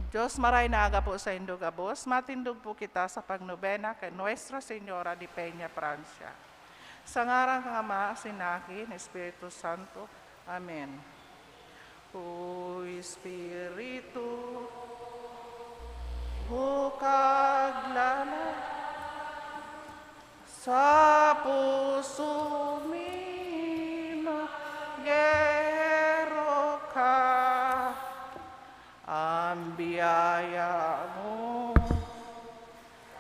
Diyos maray na aga po sa Indogabos, matindog po kita sa pagnobena kay Nuestra Señora de Peña, Francia. Sa ngarang ng Ama, Sinakin, Espiritu Santo. Amen. O Espiritu, hukaglala sa puso mo, gero ka, ang biyaya mo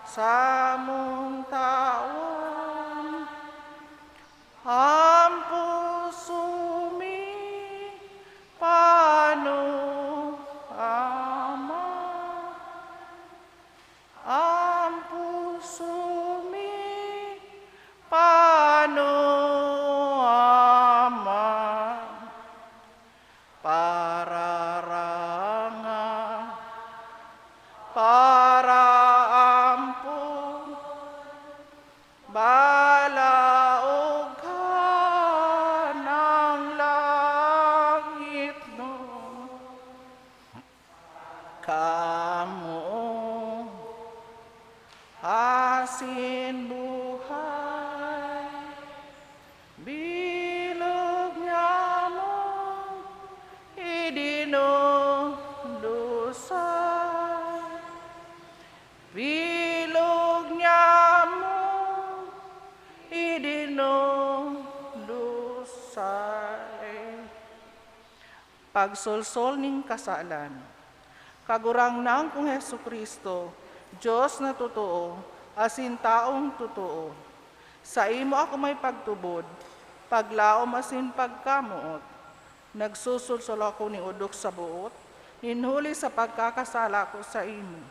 sa mong taon, ang puso mi paano ama, ang puso mi paano ama, pararanga, para ampun, balaog ka ng langit no, kamo asin buhay, bilog niya mo idinudusay, bilog niya mo idinudusay. Pagsulsol ning kasalan, kagurang nang kung Hesu Kristo, Diyos na totoo, asin taong totoo. Sa imo ako may pagtubod, paglaom asin pagkamuot. Nagsusulsol ako ni udok sa buot, ninhuli sa pagkakasala ko sa imo.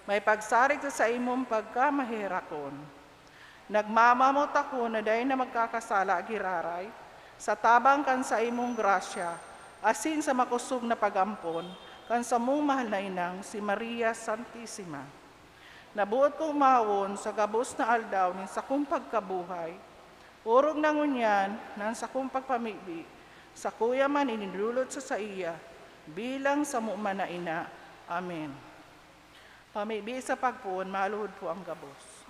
May pagsarig sa imong pagkamahirakon. Nagmamamot ako na dahi na magkakasala giraray, sa tabang kan sa imong grasya, asin sa makusog na pagampon, kan sa mong mahal na inang si Maria Santissima. Nabuot kong mawon sa gabos na aldaw nin sa kong pagkabuhay, urog na ngunyan nan sa kong pagpamibi, sa kuya man inidulot sa iya, bilang sa muman na ina. Amen. Pamibi sa pagpuon, maluhod po ang gabos.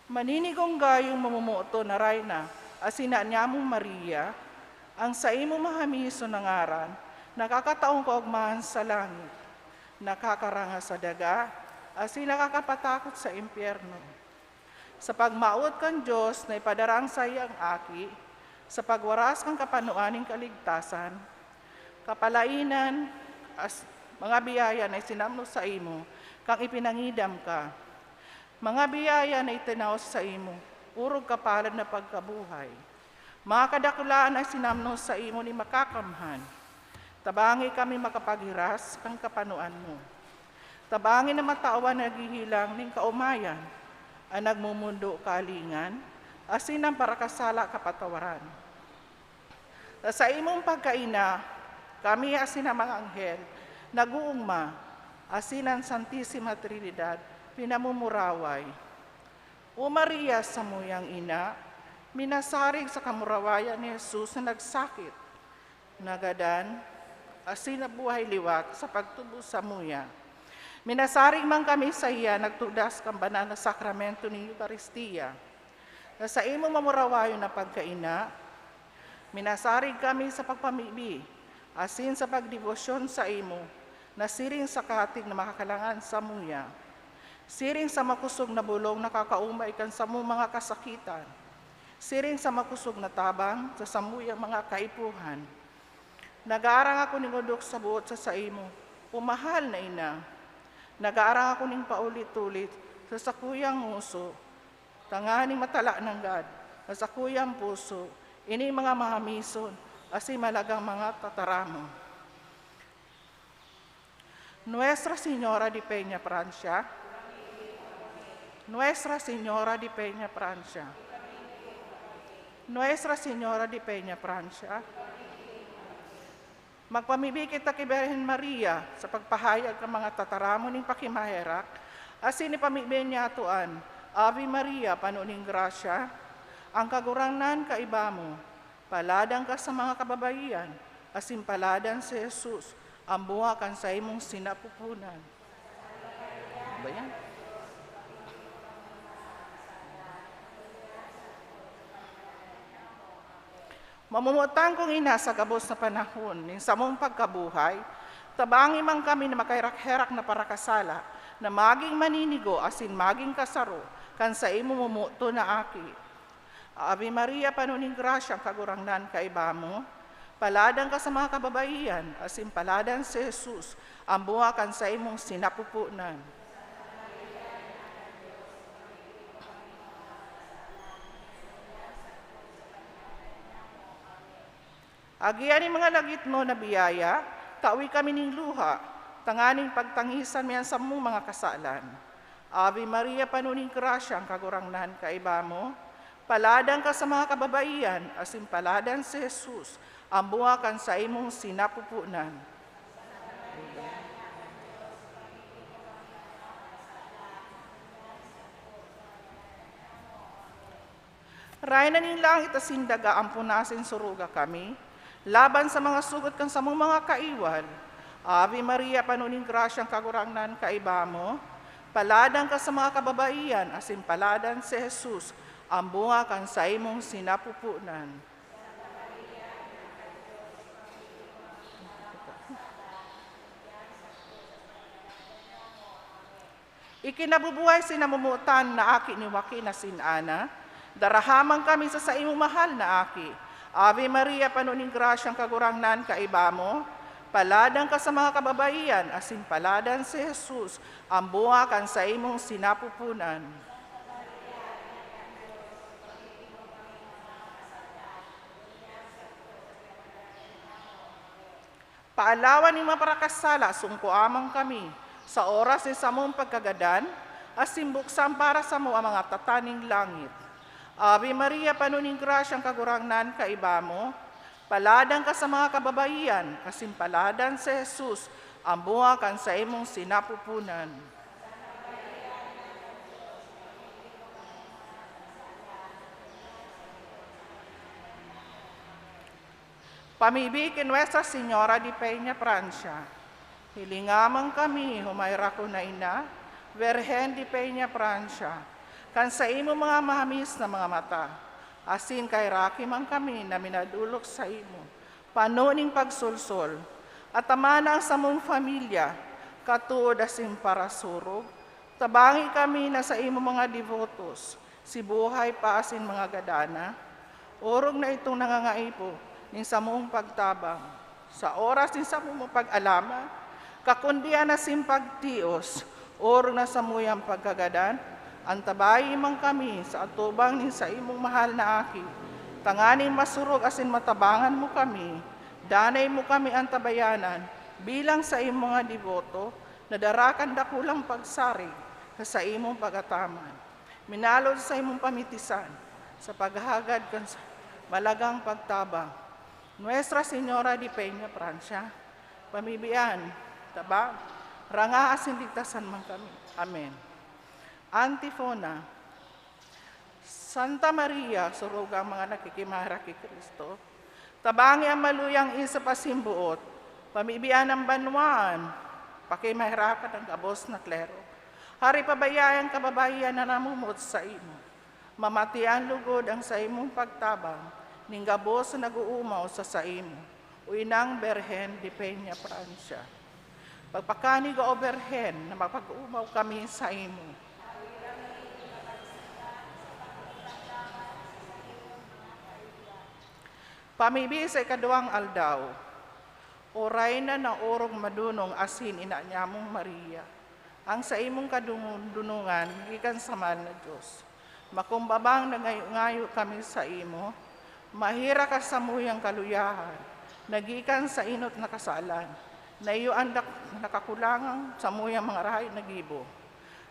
Maninigong gayong mamumuto na Rayna, asina niya mong Maria, ang sa imo mahamiso ng aran, nakakataong kaugmahan sa langit, nakakaranga sa daga, asin nakakapatakot sa impyerno. Sa pagmaot kan Diyos na ipadarang sa iyang aki, sa pagwaras kang kapanuaning kaligtasan, kapalainan, mga biyaya na isinamno sa imo, kang ipinangidam ka, mga biyaya na itinaos sa imo, urog kapalad na pagkabuhay, mga kadakulaan na isinamno sa imo ni makakamhan, tabangi kami makapaghiras kang kapanuan mo. Tabangi na matawan na naghihilang ning kaumayan, ang nagmumundo kalingan, asin ang parakasala kapatawaran. Sa imong pagkaina, kami asin ang mga anghel, nag-uungma, asin ang Santissima Trinidad, pinamumuraway. O Maria sa muyang ina, minasarig sa kamurawayan ni Jesus na nagsakit, nagadan, asin na buhay liwat sa pagtubo sa muya. Minasarig man kami sa iya, nagtudas kang banal na sakramento ni Eucharistia. Na sa imo mamurawayo na pagkaina, minasarig kami sa pagpamibi, asin sa pagdebosyon sa imo, na siring sa katig na makakalangan sa muya. Siring sa makusog na bulong nakakaumay kan sa mo mga kasakitan. Siring sa makusog na tabang sa samuyang mga kaipuhan. Nag-aarang ako ning udok sa buot sa imo, umahal na ina. Nag-aarang ako ning paulit-ulit sa sakuyang nguso, tanganing matala ng God, sa sakuyang puso, ini mga mahamison, asi malagang mga tataramo. Nuestra Señora de Peña, Francia. Nuestra Señora de Peña, Francia. Nuestra Señora de Peña, Francia. Magpamibi kita kay Birhen Maria sa pagpahayag ng mga tataramo ning pakimaherak, asin ni pamibi niya atuan, Ave Maria, panuning grasya, ang kagurangnan kaiba mo, paladang ka sa mga kababaihan, asin paladan si Jesus, ang buha kan sa imong sinapupunan. Ba yan? Mamumutan kong ina sa gabos na panahon, ning sa mong pagkabuhay, tabangi man kami na makairak-herak na parakasala, na maging maninigo asin maging kasaro, kan sa imo mumuto na aki. Ave Maria, panuning grasya, kagurangnan kaiba mo, paladan ka sa mga kababaihan, asin paladan si Jesus, ang buha kan sa imong sinapupunan. Agian ni mga lagit mo na biyaya, kawi kami ning luha, tanganing pagtangisan miyan sa mong mga kasalan. Ave Maria, panuning grasya, ang kagurangnan kaiba mo, paladan ka sa mga kababaihan, asin paladan si Jesus, ang buha kan sa imong sinapupunan. Ray na ning langit asin daga, ang punasin suruga kami, laban sa mga sugot kan sa mong mga kaiwal. Ave Maria, panuning grasyang kagurangnan kaiba mo, paladan ka sa mga kababaihan, asin paladan si Jesus, ang bunga kan sa imong sinapupunan. Ikinabubuhay sinamumutan na aki ni Joaquin na sinana, darahamang kami sa imong mahal na aki. Ave Maria, panuning grasyang kagurangnan kaiba mo, paladan ka sa mga kababaihan, asin paladan si Jesus, ang bunga kan sa imong sinapupunan. Paalawan ni maparakasala, sungko amang kami, sa oras ni sa mong pagkagadan, asin buksan para sa mo ang mga tataning langit. Ave Maria, panuning grasyang kagurangnan kaiba mo, paladan ka sa mga kababaihan, asin paladan si Jesus, ang bunga kan sa imong sinapupunan. Pamibig kay Nuestra Señora di Peña, Francia, hilingamang kami, humayra ko na ina, Virgen di Peña, Francia, kan sa imo mga mahamis na mga mata, asin kay raki man kami na minadulok sa imo, panuning pagsulsol, at amana sa mong familia, katuod asin para surog, tabangi kami na sa imo mga devotos, si buhay pa asin mga gadana, orog na itong nangangaipo, ning sa mong pagtabang, sa oras ning sa mong pag-alama, kakundian asin pagtios, orog na sa muyang pagkagadan, antabay man kami sa atubang ni sa imong mahal na aki, tanganin masurog asin matabangan mo kami, danay mo kami antabayanan, bilang sa imong mga devoto, nadarakan dakulang pagsarig sa imong pagataman. Minalod sa imong pamitisan, sa paghagad kan sa malagang pagtabang. Nuestra Señora di Peña, Francia, pamibian, tabang, ranga asin ligtasan man kami. Amen. Antifona. Santa Maria, surugang mga nakikimahara kay Kristo, tabangi ang maluyang isa pasimbuot, pamibian ng banwan, pakimahirapan ang kabos na klero. Hari pabayayang kababayan na namumot sa imo, mamati ang lugod ang sa imong pagtabang, ning gabos na naguumaw sa imo, uinang Berhen di Peña, Francia. Pagpakanig o Berhen na mapag-umaw kami sa imo, pamibi sa ikaduang aldaw, oray na orong madunong asin inanyamong Maria, ang sa imong kadunungan, gikan sa mahal na Diyos. Makumbabang nangayo kami sa imo, mahira ka sa muyang kaluyahan, nagikan sa inot na kasalan, na iyo ang nakakulangang sa muyang mga rahay na gibo.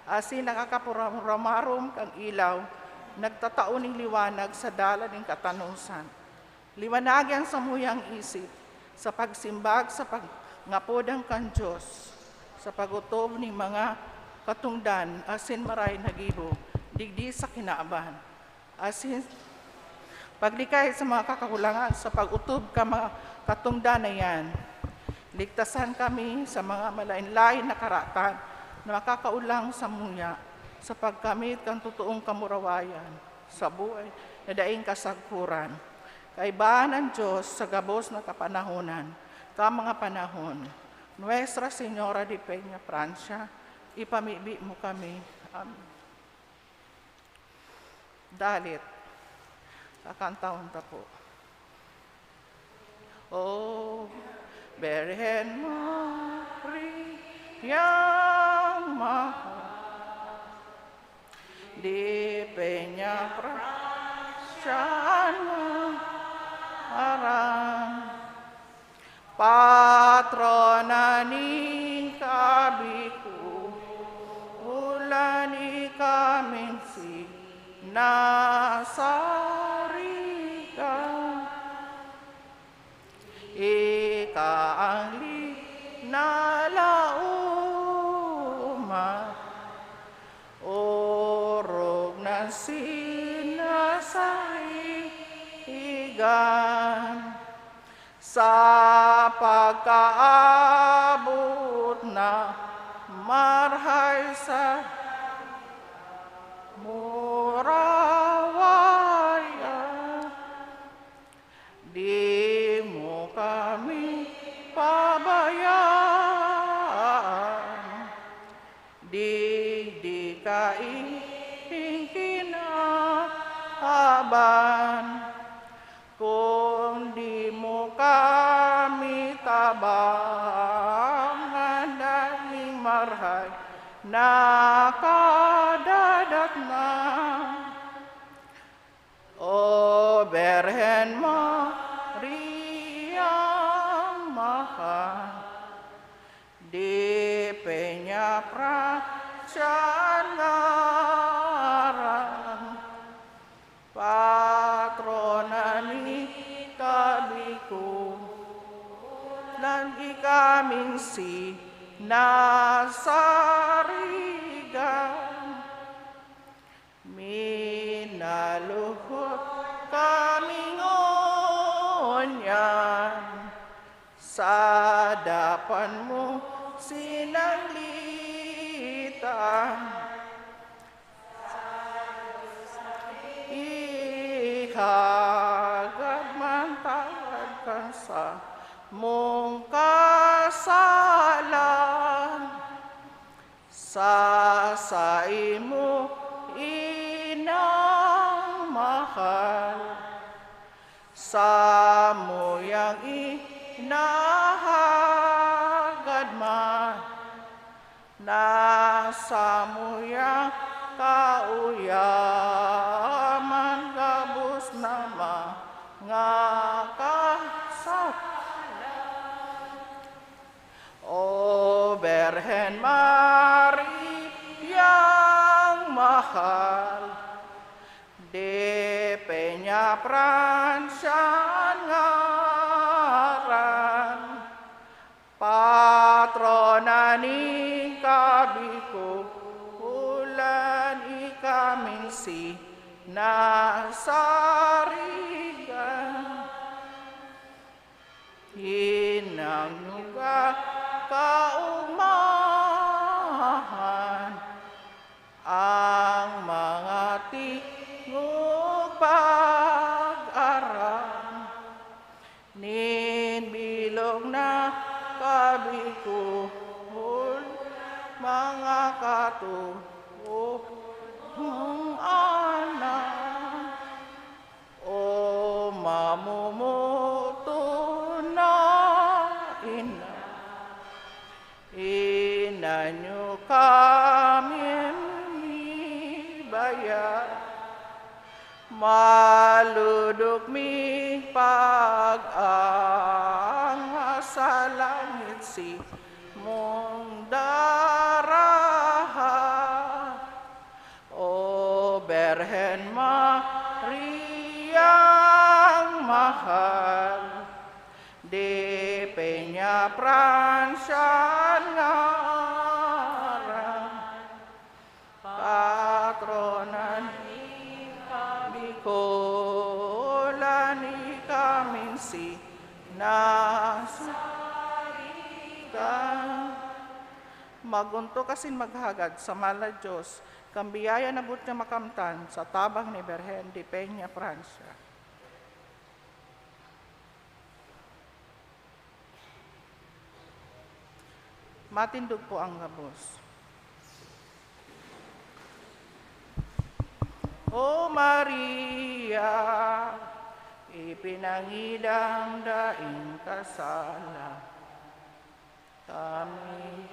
Asin nakakapuramarom kang ilaw, nagtataoning liwanag sa dala ng katanusan. Liwanagyan sa muyang isip, sa pagsimbag, sa pagngapodang kan Diyos, sa pagutob ng mga katungdan, asin maray nagibo, digdi sa kinaaban, asin paglikay sa mga kakakulangan, sa pagutob ka mga katungdan na yan, Ligtasan kami sa mga malain-lain na karatan na makakaulang sa muya sa pagkamit kang totoong kamurawayan sa buhay na daing kasagkuran. Kaibahan ng Diyos sa gabos na kapanahonan, ka mga panahon. Nuestra Señora de Peña, Francia, ipamibi mo kami. Amen. Dalit, kakantahon ta po. Oh, Birhen Mariang mahal, di Peña Francia arang, patrona ni kabiku, ulan ni kaminsi, nasarikan, ika ang linalauman, orog na sinasaigan, sa pagkaabot na marhay sa murawaya, di mo kami pabayaan, di ka kinakaban, kung di mo kami tabangan daming marhay nakadadat na. O Birhen Mariang mahal, di Peña Francia ngaran, patrona ni kabiku, lan ikaming si nasarigan, minaluhot kaming onyan, sa dapan mo sinanglitan, ihagad man tawad ka sa mong kasalan, sa imo inang mahal, sa muyang inahagad man, nasa muyang kauyaman, gabos na mga O Birhen Mariang mahal, de Peña Francia ngaran, patrona ni kabiku, ulan ikaming si nasarigan, hinangnuga kaumahan, ang mga tingog pag-aram, ninbilog na kabiku, mga katuhong anak, o mamumuto na ina, inanyo kami bayar, maludok mi pag-anga sa langit si mong daraha, o Birhen Mariang mahal, de Peña Francia ngaran, patronan Bikolan ikaming si nasarigan, ka. Magunto kasin maghagad sa mala Diyos, kambiyaya na but nga makamtan sa tabang ni Berhen de Peña, Francia. Matindog po ang gabos. O Maria, ipinangidang daing kasala, kami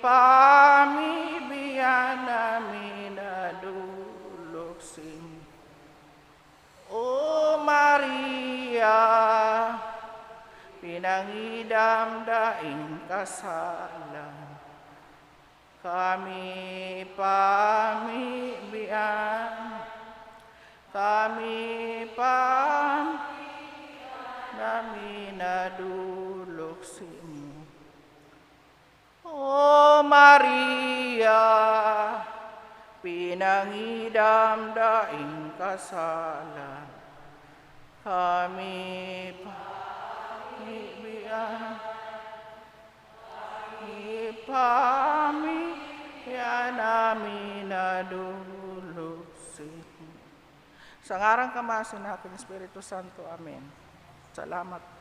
pamibiyan namin naduluksin. O Maria, pinangidam daing kasalan, kami pamibiyan namin naduluksin. O Maria, pinangidam daing kasalan, kami pamibiyan namin naduluksin. Sa ngarang kamasin natin, Espiritu Santo. Amen. Salamat.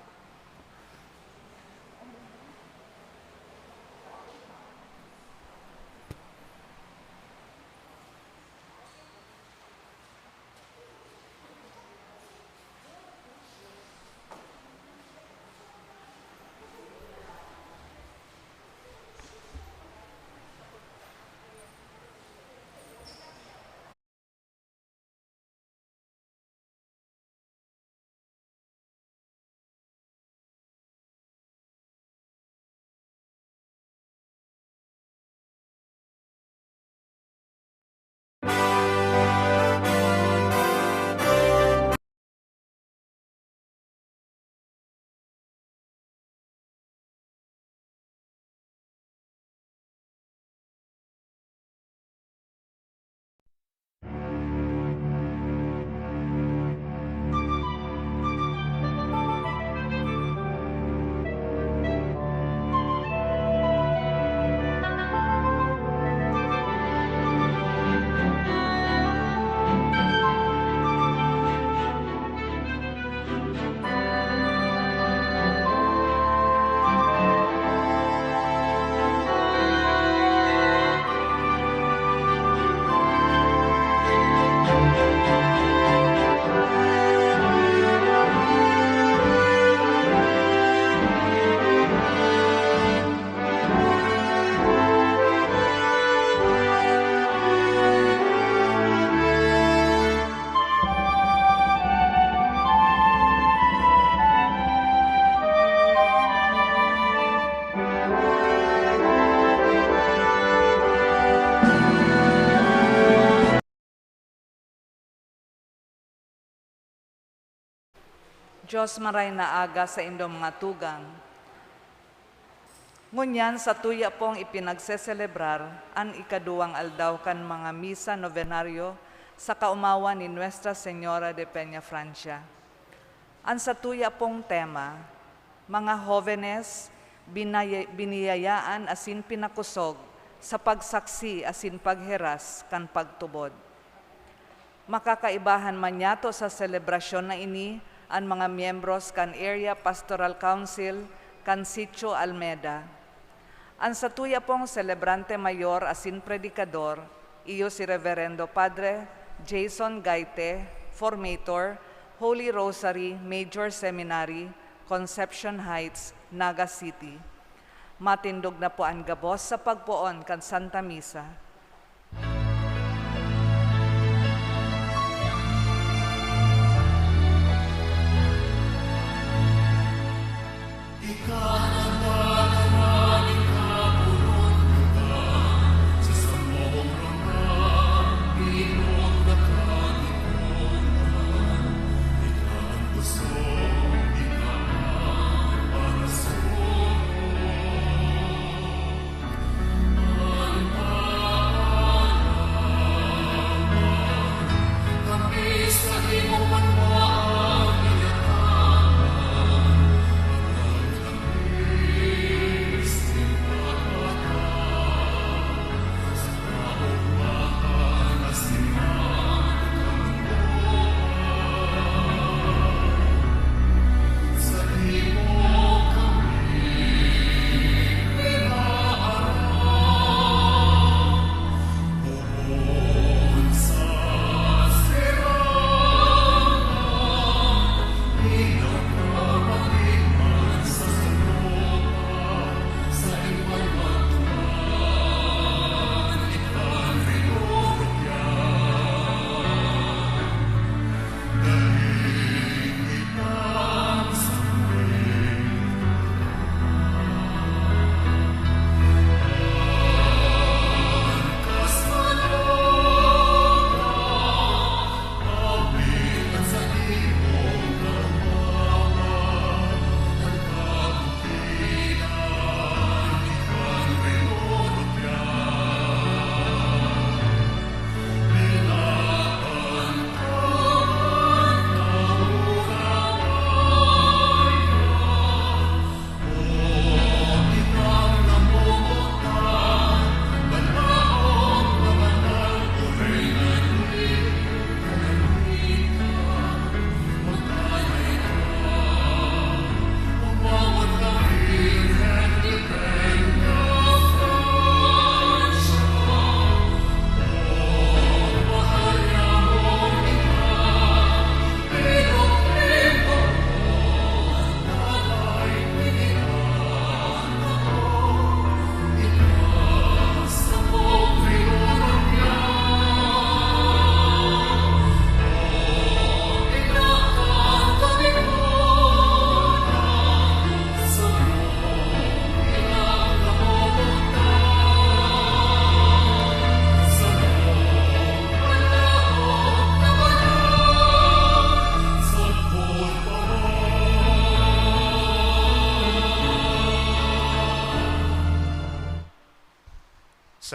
Diyos maray na aga sa indong mga tugang. Ngunyan sa tuya pong ipinagseselebrar ang ikaduwang aldaw kan mga misa novenaryo sa kaumawan ni Nuestra Señora de Peña, Francia. Ang sa tuya pong tema, mga jóvenes biniyayaan asin pinakusog sa pagsaksi asin pagheras kan pagtubod. Makakaibahan man yato sa selebrasyon na ini ang mga miyembros kan Area Pastoral Council kan Sitio Almeda. Ang sa tuya pong celebrante mayor asin predikador, iyo si Reverendo Padre Jason Gaite, Formator, Holy Rosary Major Seminary, Conception Heights, Naga City. Matindog na po ang gabos sa pagpuon kan Santa Misa. Amen.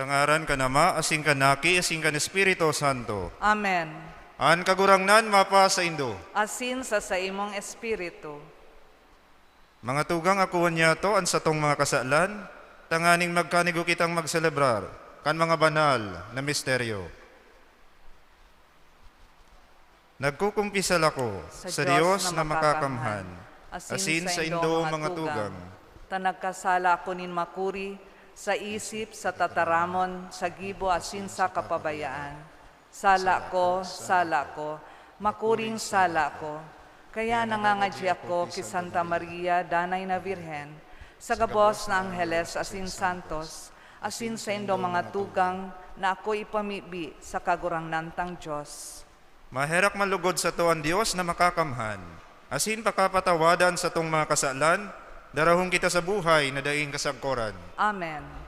Sa ngaran ka nama, asing kanaki, asing kan Espiritu Santo. Amen. An kagurangnan mapa sa Indo. Asin sa imong espiritu. Mga tugang akuan niya to, an sa tong mga kasalan, tanganing magkanigo kitang magselebrar, kan mga banal na misteryo. Nagkukumpisal ako sa Diyos na makakamhan, asin sa Indo mga tugang. Tanagkasala ako nin makuri, sa isip, sa tataramon, sa gibo, asin sa kapabayaan. Sala ko, makuring sala ko. Kaya nangangadya ako ki Santa Maria, Danay na Birhen, sa gabos na Angeles asin Santos, asin sa Indo mga tugang na ako ipamibi sa kagurangnantang Diyos. Maherak malugod sa to ang Diyos na makakamhan, asin pakapatawadan sa tong mga kasalan, darahong kita sa buhay na daing kasagkoran. Amen.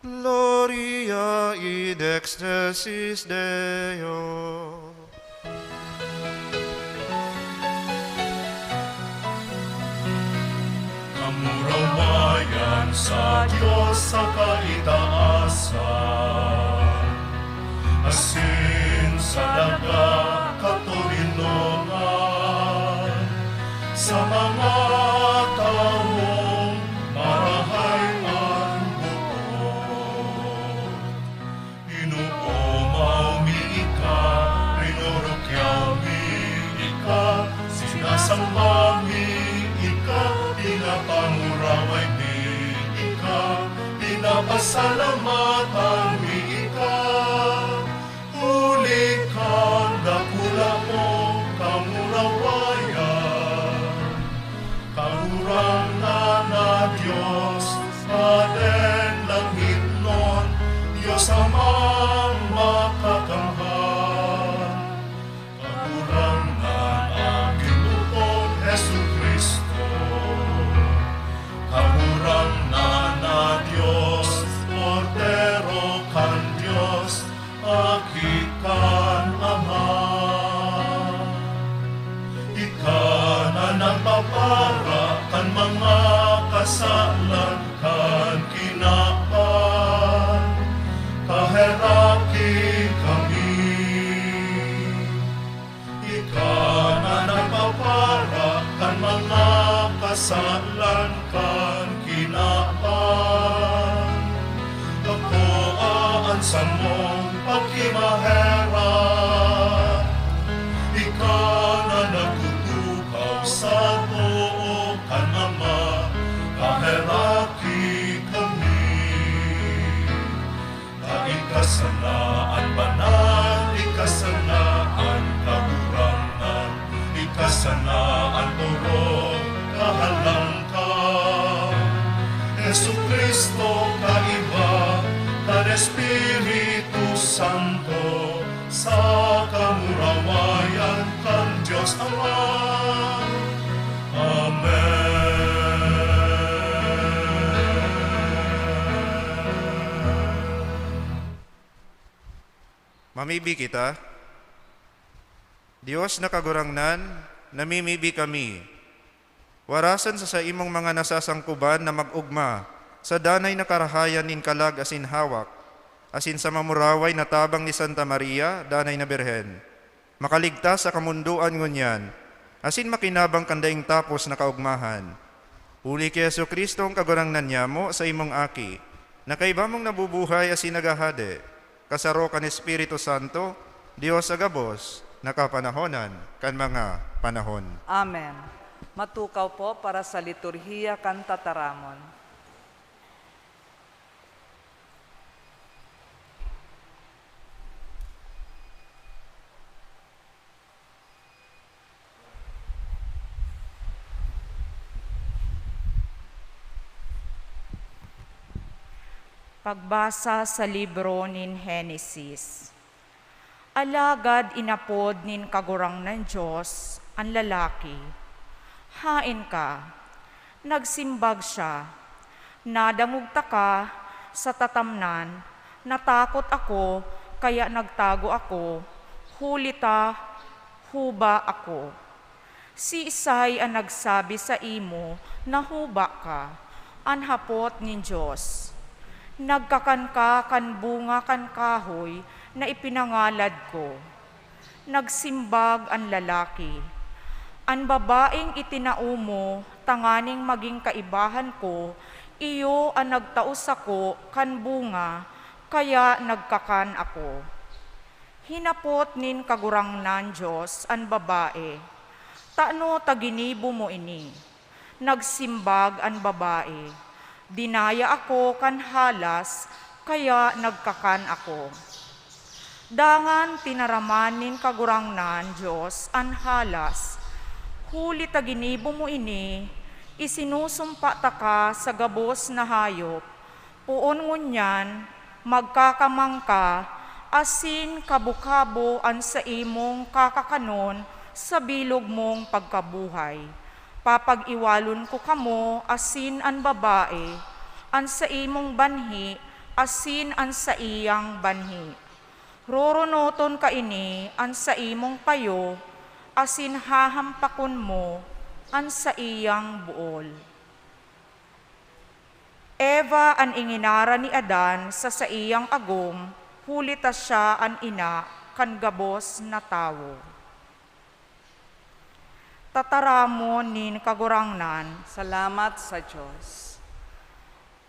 Gloria id excelsis Deo. Kamurawayan sa Diyos sa kaitaasan, asin sa daga katulinongan, sa mga taong marahay ang buo. Inuumaw mi ika, rinurukyaw mi ika, sinasamba mi ika, pinapanguraway mi ika, pinapasalamatan mi ika. Huli ka, dakula mo, kamurawayan. Kahurang na Diyos, Aden langit nun, Diyos amang makakamhan. Kahurang na aking bukod, Jesu Kristo. Kahurang na Diyos, Portero kan Diyos, akikan Ama. Ika na nagpapara kan mga kasalan kan kinapan, kaheraki kami. Ika na nagpapara kan mga kasalan kan kinapan, ako aansa mong pagkimahera. Ika na nagtutukaw sa too kan Ama, kaheraki kami. Ikasanaan banal, ikasanaan kaburangan, ikasanaan turong kahalangkan. Jesu Kristo kaiba, kan Espiritu Santo, sa kamurawayan kan Diyos Ama. Mamibi kita, Diyos na kagurangnan, namimibi kami. Warasan sa imong mga nasasangkuban na mag-ugma, sa danay na karahayan nin kalag asin hawak, asin sa mamuraway na tabang ni Santa Maria, Danay na Birhen. Makaligtas sa kamunduan ngunyan, asin makinabang kandaing tapos na kaugmahan. Uli kay Jesu Kristo ang kagurangnan niya mo sa imong aki, nakaiba mong nabubuhay as nagahade, kasaro kan Espiritu Santo, Dios agabos, nakapanahonan kan mga panahon. Amen. Matukaw po para sa liturhiya kan tataramon. Pagbasa sa libro nin Henesis. Alagad inapod nin kagurang ng Diyos ang lalaki. Hain ka, nagsimbag siya, nadamugta ka sa tatamnan, natakot ako, kaya nagtago ako, hulita, huba ako. Si Isay ang nagsabi sa imo na huba ka, ang hapot nin Diyos. Nagkakan ka kan bunga kan kahoy na ipinangalad ko. Nagsimbag ang lalaki. Ang babaeng itinao mo, tanganing maging kaibahan ko, iyo ang nagtaos ako kan bunga, kaya nagkakan ako. Hinapot nin kagurang nan Diyos ang babae. Taano taginibo mo ini? Nagsimbag ang babae. Dinaya ako kan halas, kaya nagkakan ako. Dangan tinaramanin kagurangnan Diyos an halas, huli taginibo mo ini, isinusumpa ta ka sa gabos na hayop, puon ngunyan, magkakamang ka, asin kabukabo an sa imong kakakanon sa bilog mong pagkabuhay. Papag-iwalon ko kamo, asin an babae, an sa imong banhi, asin an sa iyang banhi. Roronoton ka ini, an sa imong payo, asin hahampakon mo, an sa iyang buol. Eva an inginara ni Adan sa iyang agom, hulita siya an ina, kan gabos na tawo. Tataramon nin kagurangnan, Salamat sa Diyos.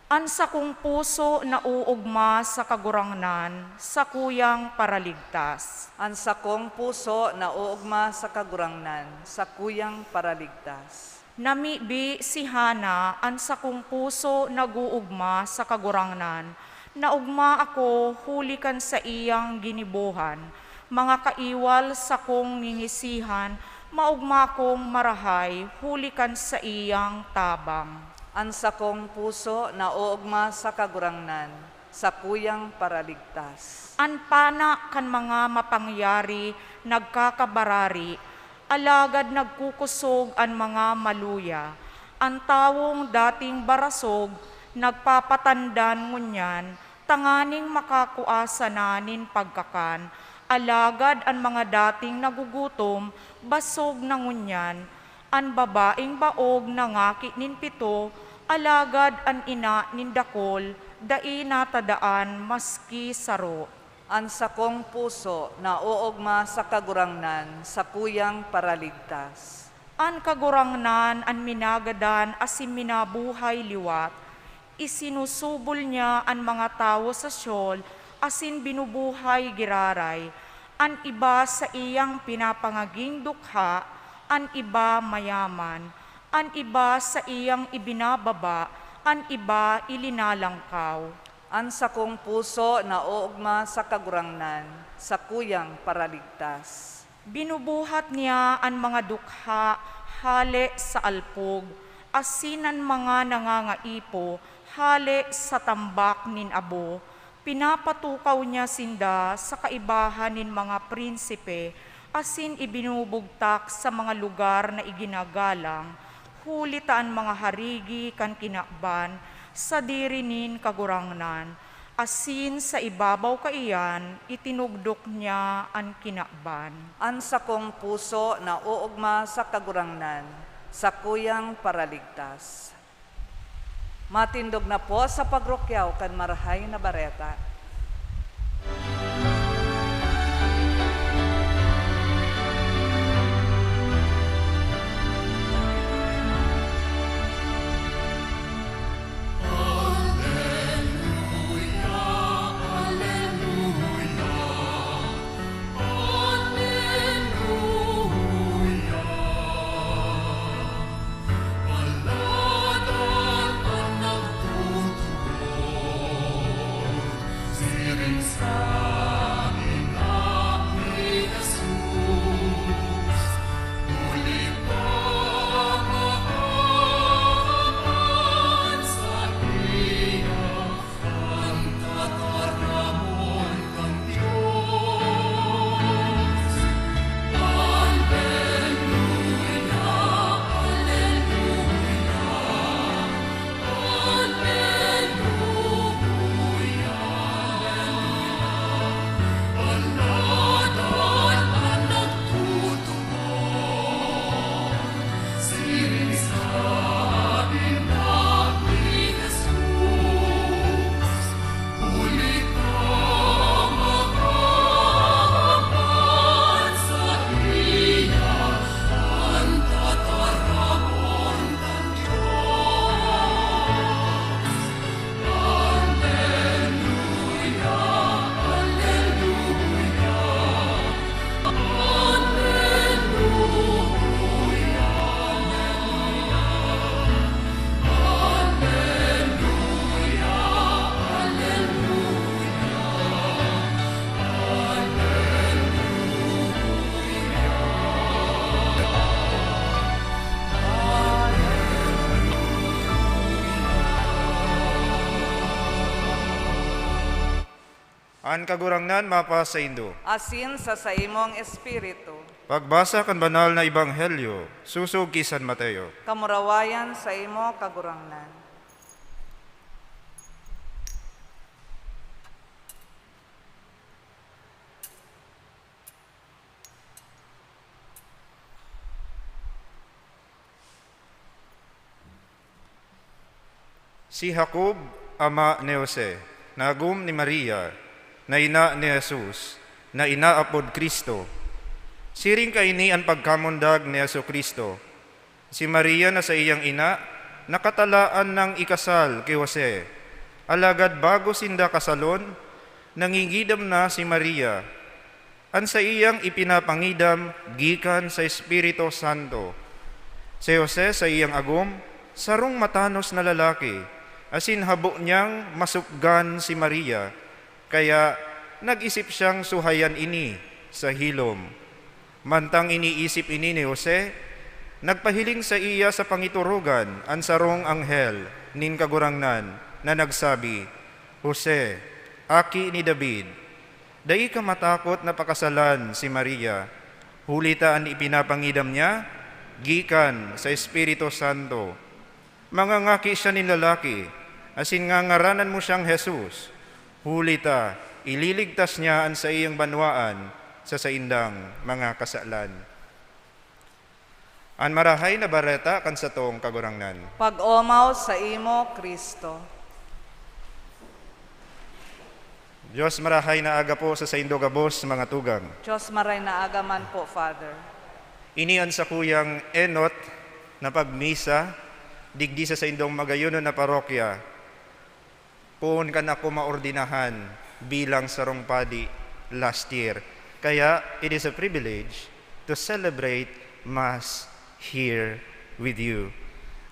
an sa kong puso na uugma sa kagurangnan, sa kuyang paraligtas. Ang sakong puso na uugma sa kagurangnan, sa kuyang paraligtas. Namibi si Hana, an sa kong puso naguugma sa kagurangnan, naugma ako hulikan sa iyang ginibuhan, mga kaiwal sa kong ngingisihan, maugma kong marahay, hulikan sa iyang tabang. Ang sakong puso na uugma sa kagurangnan, sa kuyang paraligtas. An pana kan mga mapangyari, nagkakabarari, alagad nagkukusog an mga maluya. Ang tawong dating barasog, nagpapatandan ngunyan, tanganing makakuasa na nin pagkakan, alagad an mga dating nagugutom, basog na ngunyan, an babaeng baog na ngaki nin pito, alagad an ina nin dakol, dai natadaan maski saro. Ang sakong puso na uugma sa kagurangnan, sa kuyang paraligtas. An kagurangnan an minagadan asin minabuhay liwat, isinusubol niya an mga tao sa syol, asin binubuhay giraray, an iba sa iyang pinapangaging dukha, an iba mayaman, an iba sa iyang ibinababa, an iba ilinalangkaw. Ang sakong puso na uugma sa kagurangnan, sa kuyang paraligtas. Binubuhat niya ang mga dukha, hale sa alpog, asinan mga nangangaipo, hale sa tambak nin abo. Pinapatukaw niya sinda sa kaibahan nin mga prinsipe, asin ibinubugtak sa mga lugar na iginagalang, hulitaan mga harigi kan kinakban, sa dirinin kagurangnan, asin sa ibabaw kaiyan, itinugdok niya ang kinakban. Ang sakong puso na uugma sa kagurangnan, sa kuyang paraligtas. Matindog na po sa pagrokyaw kan marahay na bareta. An kagurangnan mapa sa Indo. asin sa imong espiritu. Pagbasa kan banal na ebanghelyo, susug ki San Mateo. Kamurawayan sa imo kagurangnan. Si Jacob, ama ni Jose, nagum ni Maria, na ina ni Jesus, na inaapod Kristo. Siring kaini ang pagkamundag ni Yesu Kristo. Si Maria na sa iyang ina, nakatalaan ng ikasal kay Jose. Alagad bago sinda kasalon, nangingidam na si Maria. An sa iyang ipinapangidam, gikan sa Espiritu Santo. Si Jose sa iyang agum, sarong matanos na lalaki, asin habo niyang masupgan si Maria, kaya nag-isip siyang suhayan ini sa hilom. Mantang iniisip ini ni Jose, nagpahiling sa iya sa pangiturugan ang sarong anghel nin kagurangnan na nagsabi, Jose, aki ni David, dai ka matakot na pakasalan si Maria, hulita ang ipinapangidam niya, gikan sa Espiritu Santo. Mangangaki siya ni lalaki, asin nga ngaranan mo siyang Jesus, hulita, ililigtas niya ang sa iyang banwaan sa saindang mga kasalan. An marahay na bareta kan sa tong kagurangnan. Pag-omaw sa imo, Kristo. Diyos marahay na aga po sa saindo gabos mga tugang. Diyos maray na agaman po, Father. Inian sa kuyang enot na pagmisa, digdi sa saindong magayuno na parokya, puon ka na ko maordinahan bilang sarong padi last year. Kaya it is a privilege to celebrate Mass here with you.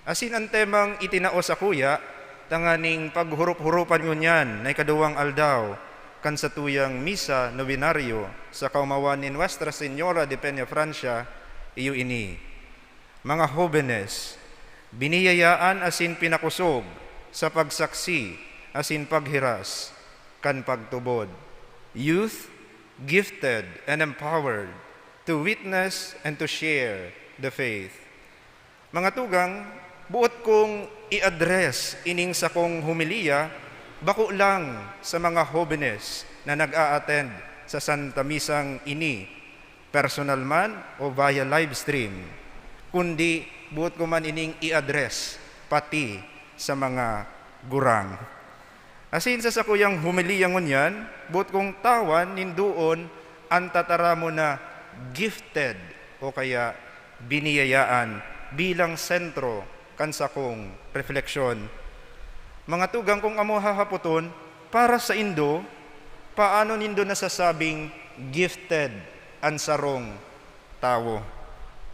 Asin ang temang itinao sa kuya, tanganing paghurup-hurupan ngunyan na ikaduwang aldaw, kan sa tuyang misa novenaryo sa kaumawan ni Nuestra Señora de Peña Francia, iyo ini. Mga jóvenes, biniyayaan asin pinakusog sa pagsaksi asin paghiras kan pagtubod. Youth, gifted and empowered to witness and to share the faith. Mga tugang, buot kong i-address ining sa kong humiliya, bako lang sa mga jóvenes na nag-a-attend sa Santa Misang ini, personal man o via live stream, kundi buot ko man ining i-address pati sa mga gurang. Asin sa sakuyang humiliya ngunyan, buot kong tawan nindoon ang tataramo na gifted o kaya biniyayaan bilang sentro kan sa kong refleksyon. Mga tugang kong amo hahaputon, para sa Indo, paano nindo nasasabing gifted ang sarong tao?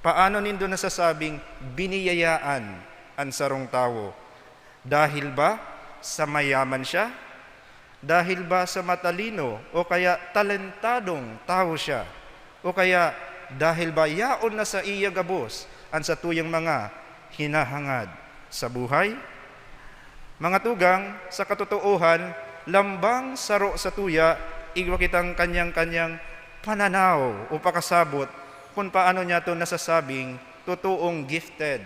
Paano nindo nasasabing biniyayaan ang sarong tao? Dahil ba sa mayaman siya? Dahil ba sa matalino o kaya talentadong tao siya? O kaya dahil ba yaon na sa iya gabos ang sa tuyang mga hinahangad sa buhay? Mga tugang, sa katotoohan, lambang saro sa tuya, igwa kitang kanyang-kanyang pananaw o pakasabot kung paano niya ito nasasabing totoong gifted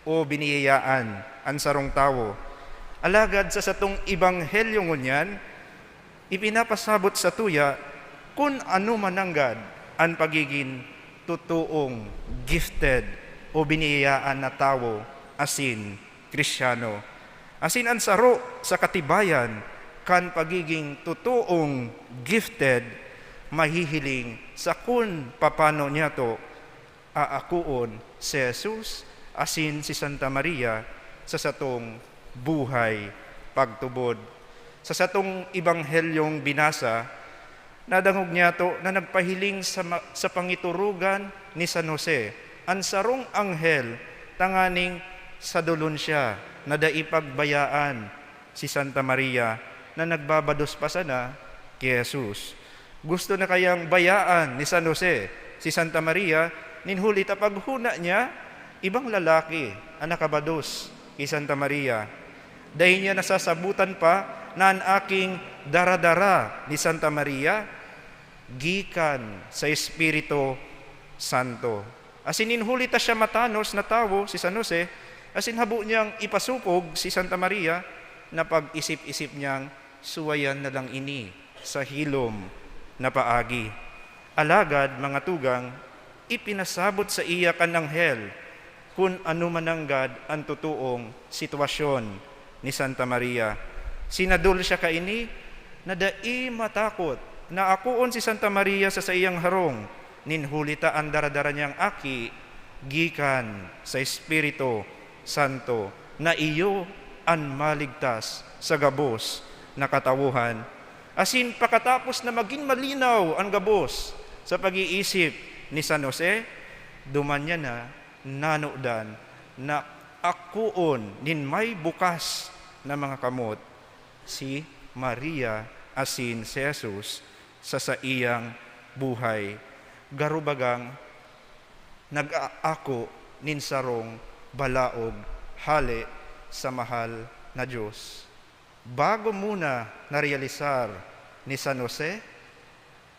o biniyayaan ang sarong tao. Alagad sa satong ibanghelyo ngunyan, ipinapasabot sa tuya kung ano mananggad ang pagiging totoong gifted o biniyayaan na tao asin Kristiyano. Asin ang saro sa katibayan kan pagiging totoong gifted, mahihiling sa kung papano niya to aakuon si Jesus asin si Santa Maria sa satong buhay pagtubod. Sa satong ibanghelyong binasa, nadangog niya to na nagpahiling sa pangiturugan ni San Jose, ang sarong anghel tanganing sa dulon siya na daipagbayaan si Santa Maria na nagbabados pa sana kay Jesus. Gusto na kayang bayaan ni San Jose si Santa Maria, ninhuli paghuna niya, ibang lalaki ang nakabados kay Santa Maria. Dahil niya nasasabutan pa na ang aking daradara ni Santa Maria gikan sa Espiritu Santo. Asin inhuli ta siya matanos na tawo si San Jose, asin habo niyang ipasupog si Santa Maria na pag-isip-isip niyang suwayan na lang ini sa hilom na paagi. Alagad, mga tugang, ipinasabot sa iya kan anghel kung ano mananggad ang tutuong sitwasyon ni Santa Maria. Sinadul siya kaini na dai matakot na akuon si Santa Maria sa iyang harong, ninhulita ang daradara niyang aki, gikan sa Espiritu Santo, na iyo ang maligtas sa gabos na katawuhan. Asin pagkatapos na maging malinaw ang gabos sa pag-iisip ni San Jose, dumanya na nanudan na akuon nin may bukas na mga kamot si Maria asin si Jesus sa iyang buhay. Garubagang nag-aako nin sarong balaog hali sa mahal na Diyos. Bago muna narealisar ni San Jose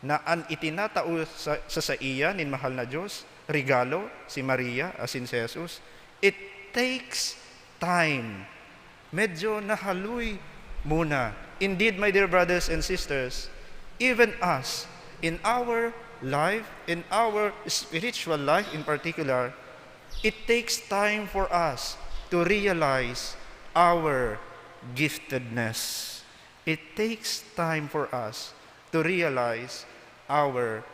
na ang itinatao sa iya nin mahal na Diyos, regalo si Maria asin si Jesus, it takes time. Medyo nahaluy muna. Indeed, my dear brothers and sisters, even us, in our life, in our spiritual life in particular, it takes time for us to realize our giftedness. It takes time for us to realize our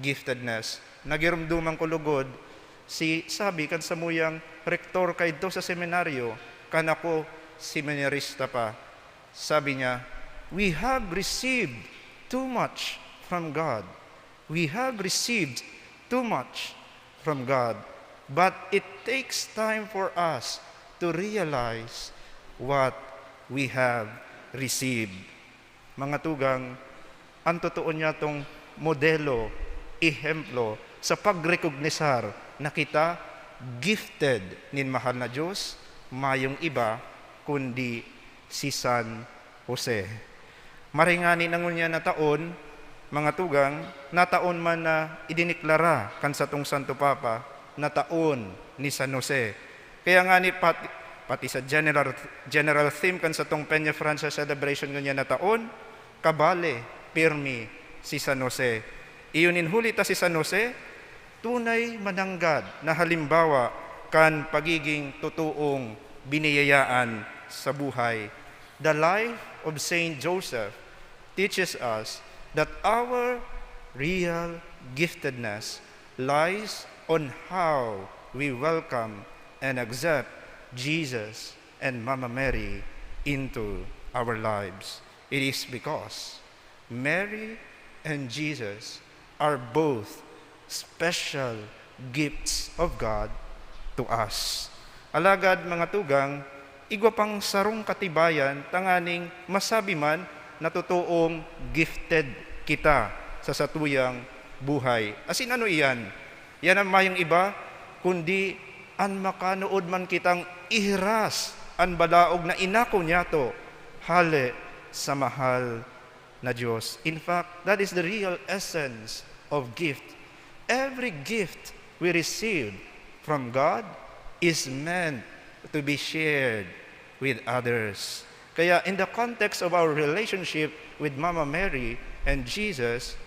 giftedness. Nagirumdumang kulugod, sabi kan sa muyang rektor kay do sa seminaryo, kan ako seminarista pa. Sabi niya, we have received too much from God. We have received too much from God. But it takes time for us to realize what we have received. Mga tugang, ang totoo niya itong modelo, ehemplo, sa pagrekognisar na kita gifted nin mahal na Diyos, mayong iba kundi si San Jose. Maringani nangon niya na taon, mga tugang, na taon man na idiniklara kan sa tong Santo Papa na taon ni San Jose. Kaya nga ni pati sa general theme kan sa tong Peña Francia celebration niya na taon, kabale, pirmi si San Jose. Iyon inhulita si San Jose, tunay mananggad na halimbawa kan pagiging totoong biniyayaan sa buhay. The life of Saint Joseph teaches us that our real giftedness lies on how we welcome and accept Jesus and Mama Mary into our lives. It is because Mary and Jesus are both special gifts of God to us. Alagad, mga tugang, igwa pang sarong katibayan, tanganing masabi man na totoong gifted kita sa satuyang buhay. Asin ano iyan? Yan ang mayong iba, kundi an makanood man kitang ihiras an balaog na inako niya to, hale sa mahal na Diyos. In fact, that is the real essence of gift. Every gift we receive from God is meant to be shared with others. Kaya in the context of our relationship with Mama Mary and Jesus,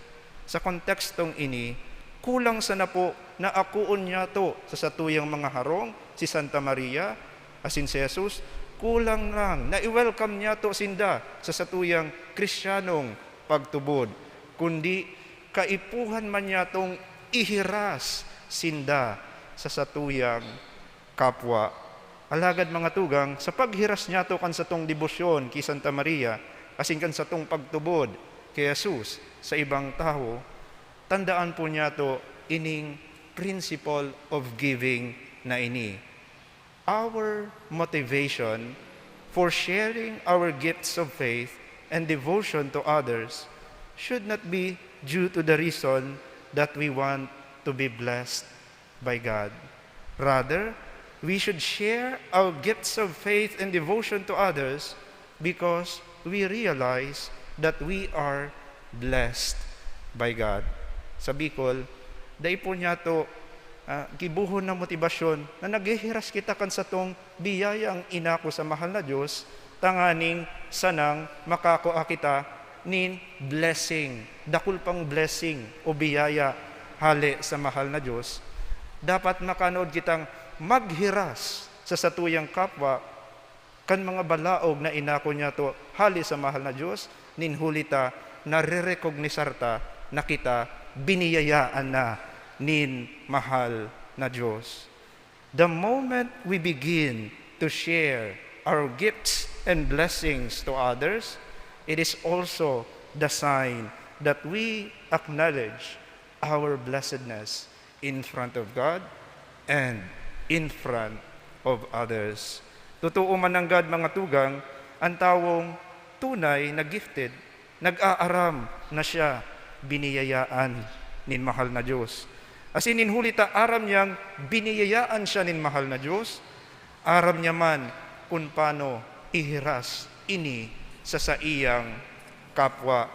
sa kontekstong ini, kulang sana po na akuon niya to sa satuyang mga harong, si Santa Maria, asin si Jesus, kulang lang na i-welcome niya to sinda sa satuyang Kristiyanong pagtubod, kundi kaipuhan man niya tong ihiras sinda sa satuyang kapwa. Alagad, mga tugang, sa paghiras niya to kan sa tong debosyon kay Santa Maria, asin kan sa tong pagtubod kay Jesus sa ibang tao, tandaan po niya to ining principle of giving na ini. Our motivation for sharing our gifts of faith and devotion to others should not be due to the reason that we want to be blessed by God. Rather, we should share our gifts of faith and devotion to others because we realize that we are blessed by God. Sa Bicol, dahil po niya to gibuhon na motibasyon na naghihiras kita kan sa tong biyaya ang inako sa mahal na Diyos, tanganing sanang makakoa kita nin blessing, dakul pang blessing o biyaya hali sa mahal na Diyos. Dapat makanood kitang maghiras sa satuyang kapwa kan mga balaog na inako niya to hali sa mahal na Diyos, nin hulita nare-recognisarta na kita biniyayaan na nin mahal na Diyos. The moment we begin to share our gifts and blessings to others, it is also the sign that we acknowledge our blessedness in front of God and in front of others. Totoo man ang God, mga tugang, ang tawong tunay na gifted, nag-aaram na siya biniyayaan nin mahal na Diyos. As in, hulita, aram niyang biniyayaan siya nin mahal na Diyos, aram niya man kung paano ihiras ini sa saiyang kapwa.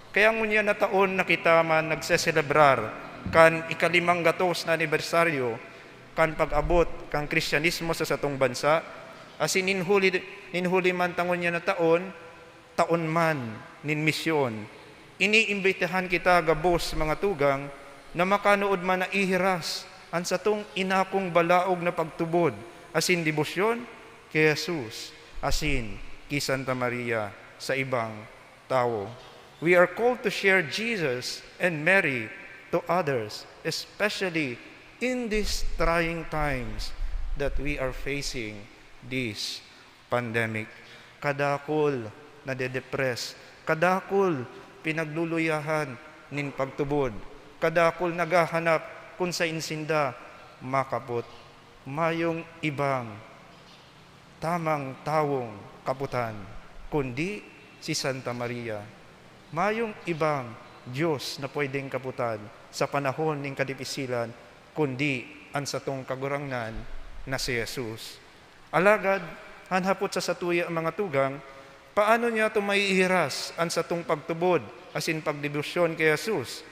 Kaya ngunya na taon na kita man nagseselebrar kan ikalimang gatos na anibersaryo kan pag-abot kan Kristyanismo sa satong bansa, as in ninhuli man tangon niya na taon man nin misyon. Iniimbitahan kita gabos mga tugang na makanood man na ihiras ang satong inakong balaog na pagtubod, asin debosyon kay Jesus, asin kay Santa Maria sa ibang tao. We are called to share Jesus and Mary to others, especially in these trying times that we are facing this pandemic. Kadakol na de-depress, kadakol pinagluluyahan nin pagtubod, kadakol nagahanap kung sa insinda makapot. Mayong ibang tamang tawong kaputan, kundi si Santa Maria. Mayong ibang Diyos na pwedeng kaputan sa panahon ning kadipisilan, kundi ang satong kagurangnan na si Jesus. Alagad, hanhapot sa satuya ang mga tugang, paano niya ito maiihiras ang satong pagtubod, asin pagdebosyon kay Jesus,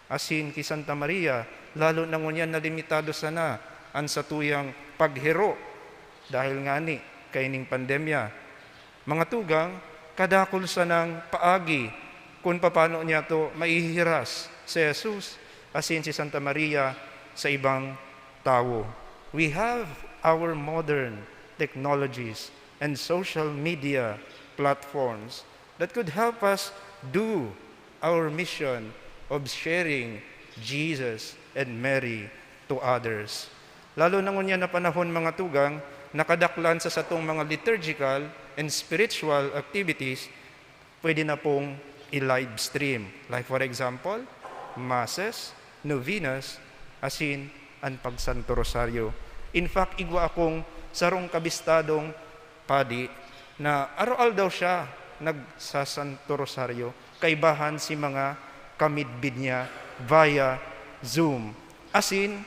asin kay Santa Maria, lalo na ngunyan na limitado sana ang satuyang paghiro dahil nga ni kaining pandemya. Mga tugang, kadakol sanang paagi kung paano niya ito maihiras si Jesus, asin si Santa Maria sa ibang tao. We have our modern technologies and social media platforms that could help us do our mission of sharing Jesus and Mary to others. Lalo na ngunyan na panahon mga tugang, nakadaklan sa satong mga liturgical and spiritual activities, pwede na pong i-live stream. Like for example, masses, novenas, asin ang pagsanto rosaryo. In fact, igwa akong sarong kabistadong padi na araw daw siya nagsasanto rosaryo, kaibahan si mga kamidbid niya via Zoom. Asin,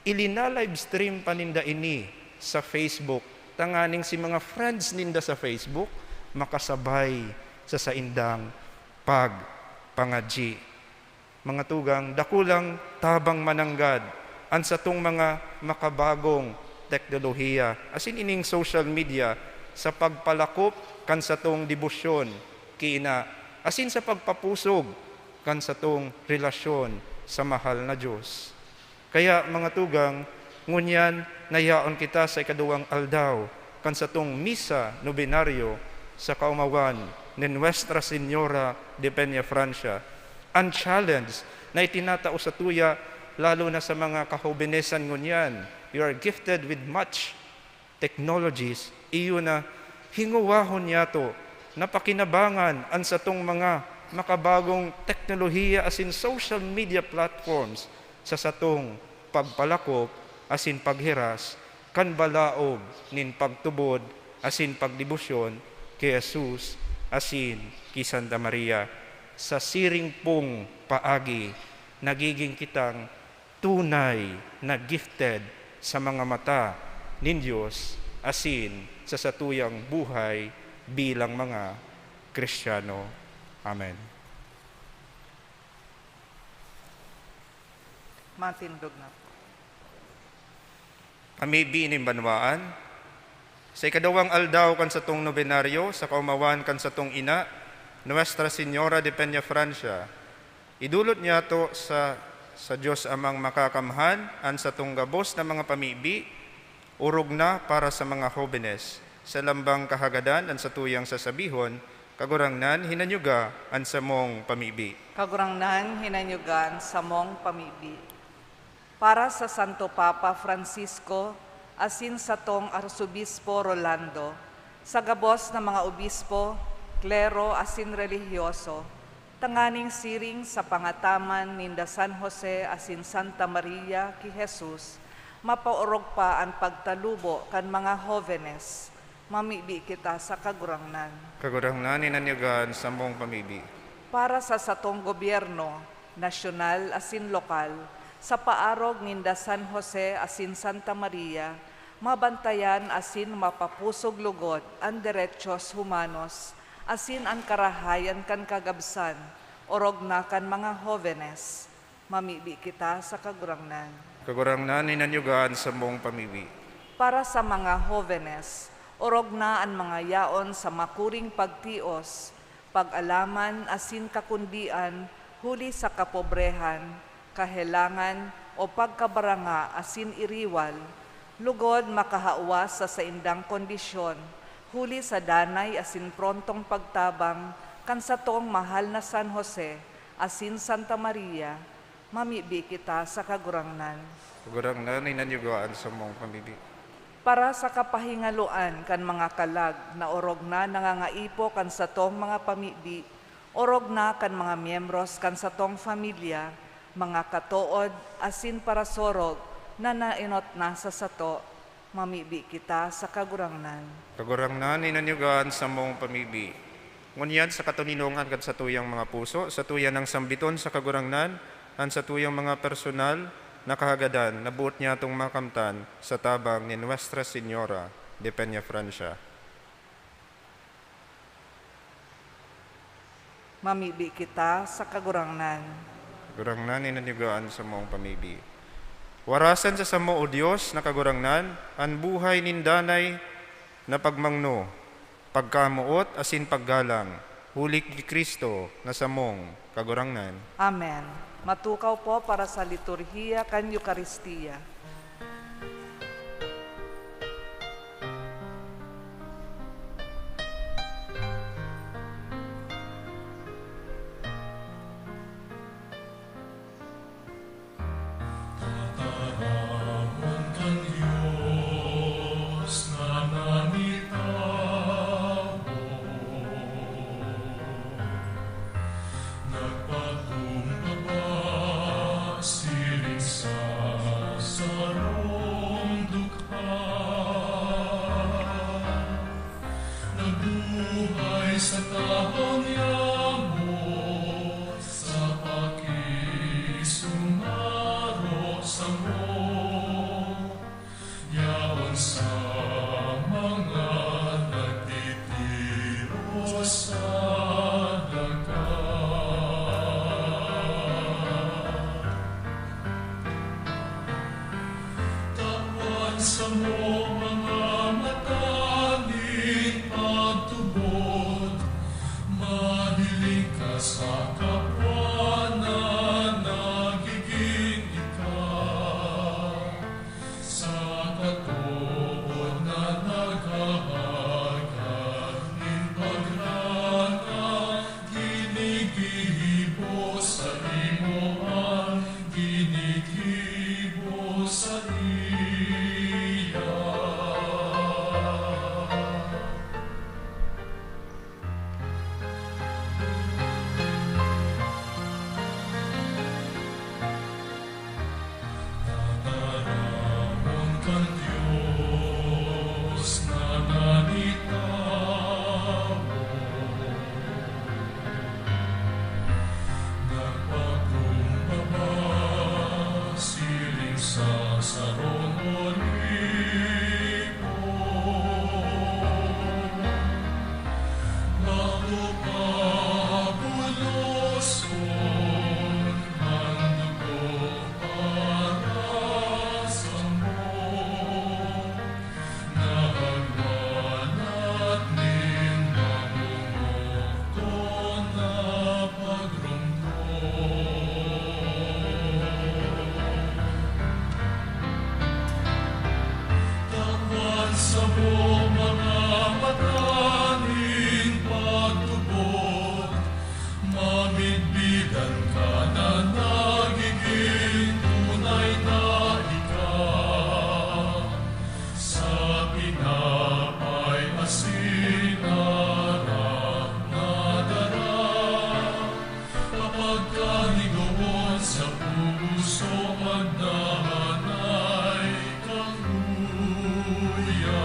ilina-live stream paninda ini sa Facebook. Tanganing si mga friends ninda sa Facebook, makasabay sa saindang pagpangadji. Mga tugang, dakulang tabang mananggad, ang satong mga makabagong teknolohiya, asin ining social media, sa pagpalakop kan satong debosyon kiina, asin sa pagpapusog kan satong relasyon sa mahal na Diyos. Kaya mga tugang, ngunyan nayaon kita sa ikaduwang aldaw kan satong misa nobenaryo sa kaumawan ni Nuestra Señora de Peña, Francia. Ang challenge na itinatao sa tuya, lalo na sa mga kahobenesan ngunyan, you are gifted with much technologies, iyo na hinguwahon niya to, napakinabangan ang satong mga makabagong teknolohiya asin social media platforms sa satong pagpalakop asin paghiras kan balaog nin pagtubod asin pagdebosyon kay Jesus asin kay Santa Maria. Sa siring pong paagi, nagiging kitang tunay na gifted sa mga mata nin Diyos asin sa satuyang buhay bilang mga Kristiyano. Amen. Matindog na. Kami binimbanwaan, sa ikadawang aldaw kan sa tong nobenaryo, sa kaumawan kan sa tong ina, Nuestra Señora de Peña Francia, idulot niya to sa Diyos amang makakamhan, an sa tong gabos na mga pamibi, urog na para sa mga jóvenes, sa lambang kahagadan, an sa tuyang sasabihon, kagurangnan, hinanyuga, an sa mong pamibi. Kagurangnan, hinanyugan sa mong pamibi. Para sa Santo Papa Francisco, asin sa tong Arsobispo Rolando, sa gabos na mga obispo, klero asin religyoso, tanganing siring sa pangataman ninda San Jose asin Santa Maria ki Jesus, mapaorog pa ang pagtalubo kan mga jóvenes, mamibi kita sa kagurangnan. Kagurangnan, hinanyugan sa mong pamibi. Para sa satong gobyerno, nasyonal asin lokal, sa paarog ninda San Jose asin Santa Maria, mabantayan asin mapapusog lugod ang derechos humanos, asin ang karahayan kan kagabsan, orog na kan mga jóvenes, mamibi kita sa kagurangnan. Kagurangnan, hinanyugan sa mong pamibi. Para sa mga jóvenes, orog na ang mga yaon sa makuring pagtios, pag-alaman asin kakundian, huli sa kapobrehan, kahelangan o pagkabaranga asin iriwal, lugod makahawas sa saindang kondisyon, huli sa danay asin prontong pagtabang, kan sa toong mahal na San Jose, asin Santa Maria, mamibi kita sa kagurangnan. Kagurangnan, hinanyugaan sa mong pamibi. Para sa kapahingaluan kan mga kalag na orog na nangangaipo kan sa tong mga pamibi, orog na kan mga miyembros kan sa tong familia, mga katood, asin para sorog, na nainot na sa sato, mamibi kita sa kagurangnan. Kagurangnan, hinanyugaan sa mong pamibi. Ngunyan sa katuninongan kat sa tuyang mga puso, sa tuyang ng sambiton sa kagurangnan, at sa tuyang mga personal na kahagadan, nabuot niya itong makamtan sa tabang ni Nuestra Señora de Peña Francia. Mamibi kita sa kagurangnan. Kagurangnan, hinanyugaan sa mong pamibi. Warasan sa samo o Diyos na kagurangnan, ang buhay nindanay na pagmangno, pagkamuot asin paggalang, hulik ni Kristo na samong kagurangnan. Amen. Matukaw po para sa liturhiya kan Eucharistia. Sa tahong yamo, sa pakisungaro sa mo, yaon sa mga nagtitiro sa dagat. Tawan sa mo mga mataling pagtubod, madiling ka sa kapwa na nagiging ikaw, sa katuod na naghahagad nin pagrana, ginigibo sa imoan, ginigibo sa iya. sa buong mga mataning pagtubok, mamigbigan ka na nagiging tunay na ikaw. Sa pinapay asin harap na darap, kapag kanigoon sa puso magdahanay kang luya.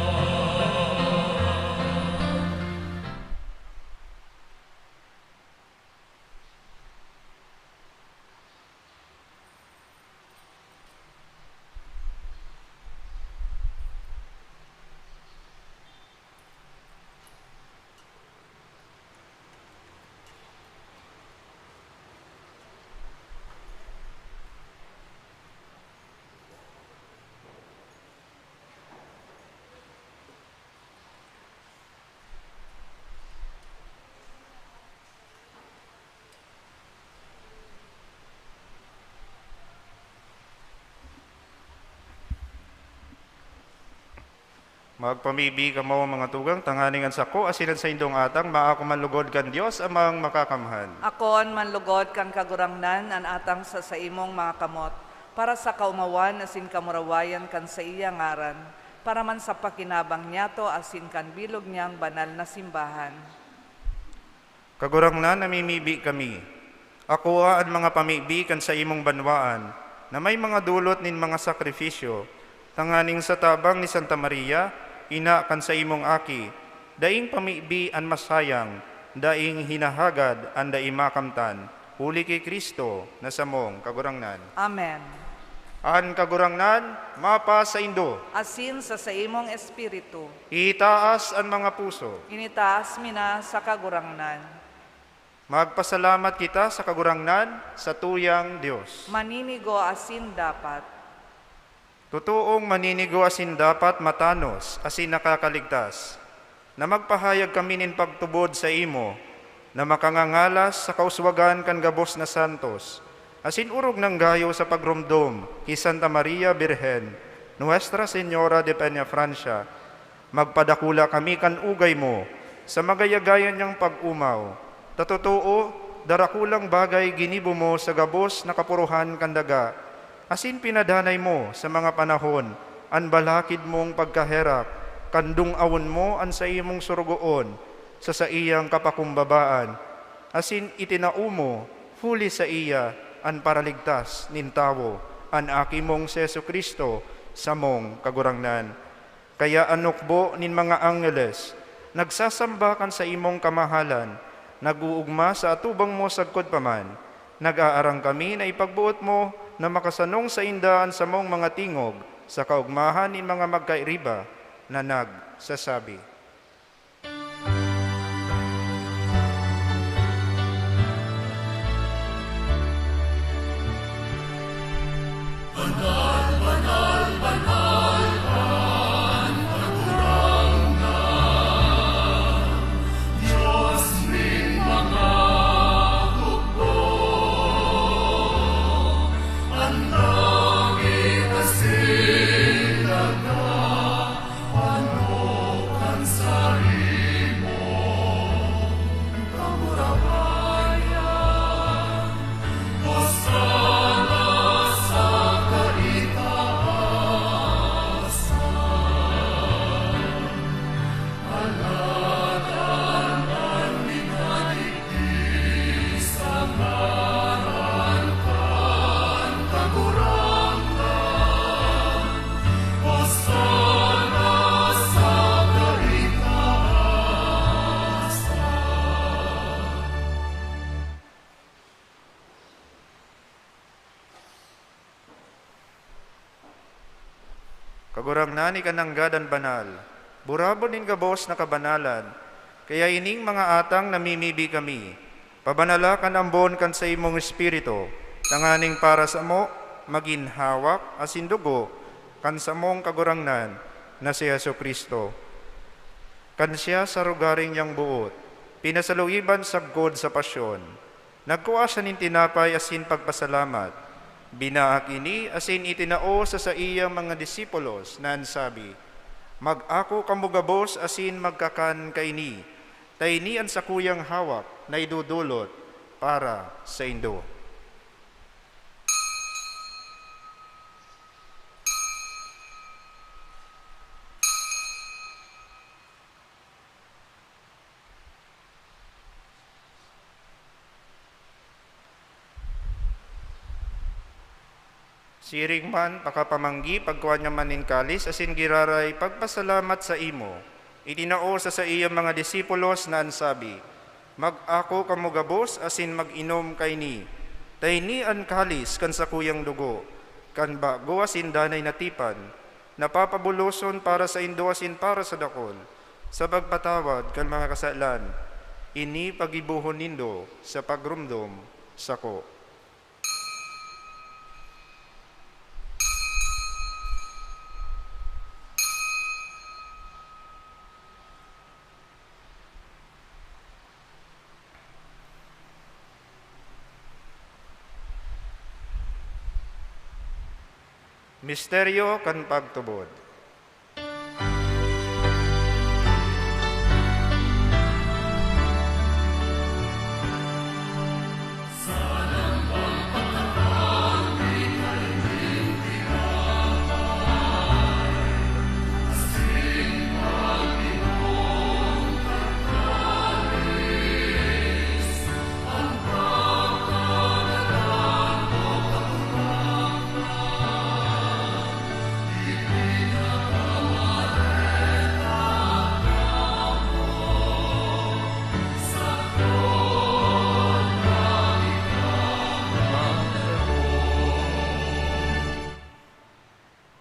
Magpamibi ka mo mga tugang, tanganingan sa ko, asinan sa indong atang, maako manlugod kan Diyos amang makakamhan. Akon manlugod kang kagurangnan an atang sa imong mga kamot, para sa kaumawan asin kamurawayan kan sa iya ngaran, para man sa pakinabang niyato asin kan bilog niyang banal na simbahan. Kagurangnan namimibi kami. Ako ang mga pamibi kan sa imong banwaan, na may mga dulot nin mga sakrifisyo, tanganing sa tabang ni Santa Maria, ina kan sa imong aki, daing pamibi an masayang, daing hinahagad an daing makamtan, huli kay Kristo na samong kagurangnan. Amen. An kagurangnan, mapa sa indo, Asin sa imong espiritu, itaas ang mga puso. initaas mina sa kagurangnan. Magpasalamat kita sa kagurangnan sa tuyang Diyos. Maninigo asin dapat. Totoong maninigo asin dapat matanos asin nakakaligtas, na magpahayag kami nin pagtubod sa imo, na makangangalas sa kauswagan kan gabos na santos, asin urog ng gayo sa pagrumdom ki Santa Maria Birhen, Nuestra Señora de Peñafrancia, magpadakula kami kan ugay mo sa magayagayan niyang pag-umaw, tatotoo darakulang bagay ginibo mo sa gabos na kapuruhan kan daga, asin pinadanay mo sa mga panahon, an balakid mong pagkaherap, kandung awon mo an sa imong surugoon, sa iyang kapakumbabaan, asin itinao mo, huli sa iya, an paraligtas nin tawo, an aki mong Seso Kristo, sa mong kagurangnan. Kaya anukbo nin mga angeles, nagsasambakan sa imong kamahalan, naguugma sa atubang mo sagkod paman, nag-aarang kami na ipagbuot mo, na makasanong sa indaan sa mong mga tingog sa kaugmahan ni mga magkairiba na nagsasabi. Kagurangnan ikananggadan banal, burabon nin gabos na kabanalan, kaya ining mga atang namimibi kami, pabanala kan ambon kan sa imong espiritu, tanganing para sa mo, maging hawak asin dugo, kan sa mong kagurangnan na si Yesu Kristo. Kan siya sa rugaring niyang buot, pinasaluiban sa god sa pasyon, nagkuha siya nin tinapay asin pagpasalamat, binaak ini asin itinao sa iyang mga disipulos na ansabi, Mag-ako kamugabos asin magkakan kaini, tayni ang sakuyang hawak na idudulot para sa Indo. Siring man, pakapamanggi, pagkuha niya manin kalis, asin giraray, pagpasalamat sa imo. Itinao sa iyang mga disipulos na ansabi, mag-ako kamugabos, asin mag-inom kay ni. Tayni an kalis kan sa kuyang dugo, kan bago asin danay natipan, napapabuloson para sa Indo asin para sa dakol, sa pagpatawad kan mga kasalan, ini pagibuhon nindo sa pagrumdom sako. Misteryo kan pagtubod.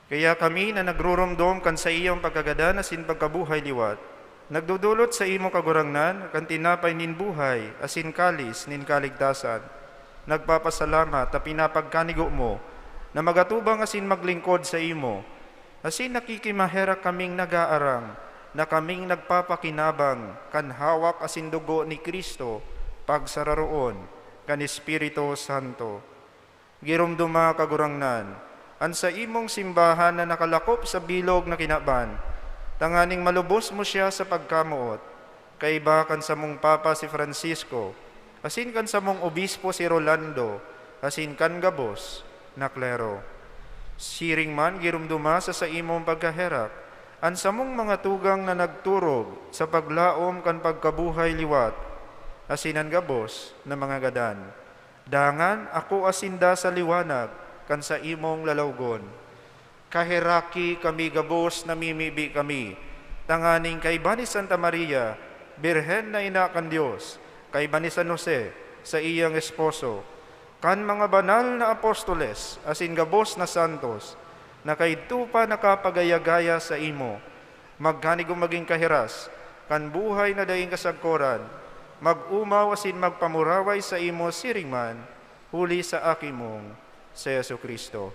Kaya kami na nagrurumdom kan sa iyong pagkagadan asin pagkabuhay liwat, nagdudulot sa imo kagurangnan, kan tinapay nin buhay, asin kalis nin kaligtasan. Nagpapasalamat at pinapagkanigo mo, na magatubang asin maglingkod sa imo, asin nakikimahera kaming nag-aarang, na kaming nagpapakinabang, kan hawak asin dugo ni Kristo, pagsararoon, kan Espiritu Santo. Girumduma kagurangnan, an sa imong simbahan na nakalakop sa bilog na kinaban, tanganing malubos mo siya sa pagkamuot, kay bakan sa mong Papa si Francisco, asin kan sa mong Obispo si Rolando, asin kan gabos na klero. Siring man girumduma sa imong pagkaherap, an sa mong mga tugang na nagturog sa paglaom kan pagkabuhay liwat, asin an gabos na mga gadan. Dangan ako asinda sa liwanag, kan sa imong lalawgon. Kahiraki kami gabos, namimibi kami, tanganing kay Bani Santa Maria, Birhen na ina kan Diyos, kay Bani San Jose, sa iyang esposo, kan mga banal na apostoles, asin gabos na santos, na kay tupa nakapagayagaya sa imo, maghanigong maging kahiras, kan buhay na daing kasagkoran, mag-umaw asin magpamuraway sa imo siringman, huli sa akimong sa Yesu Kristo.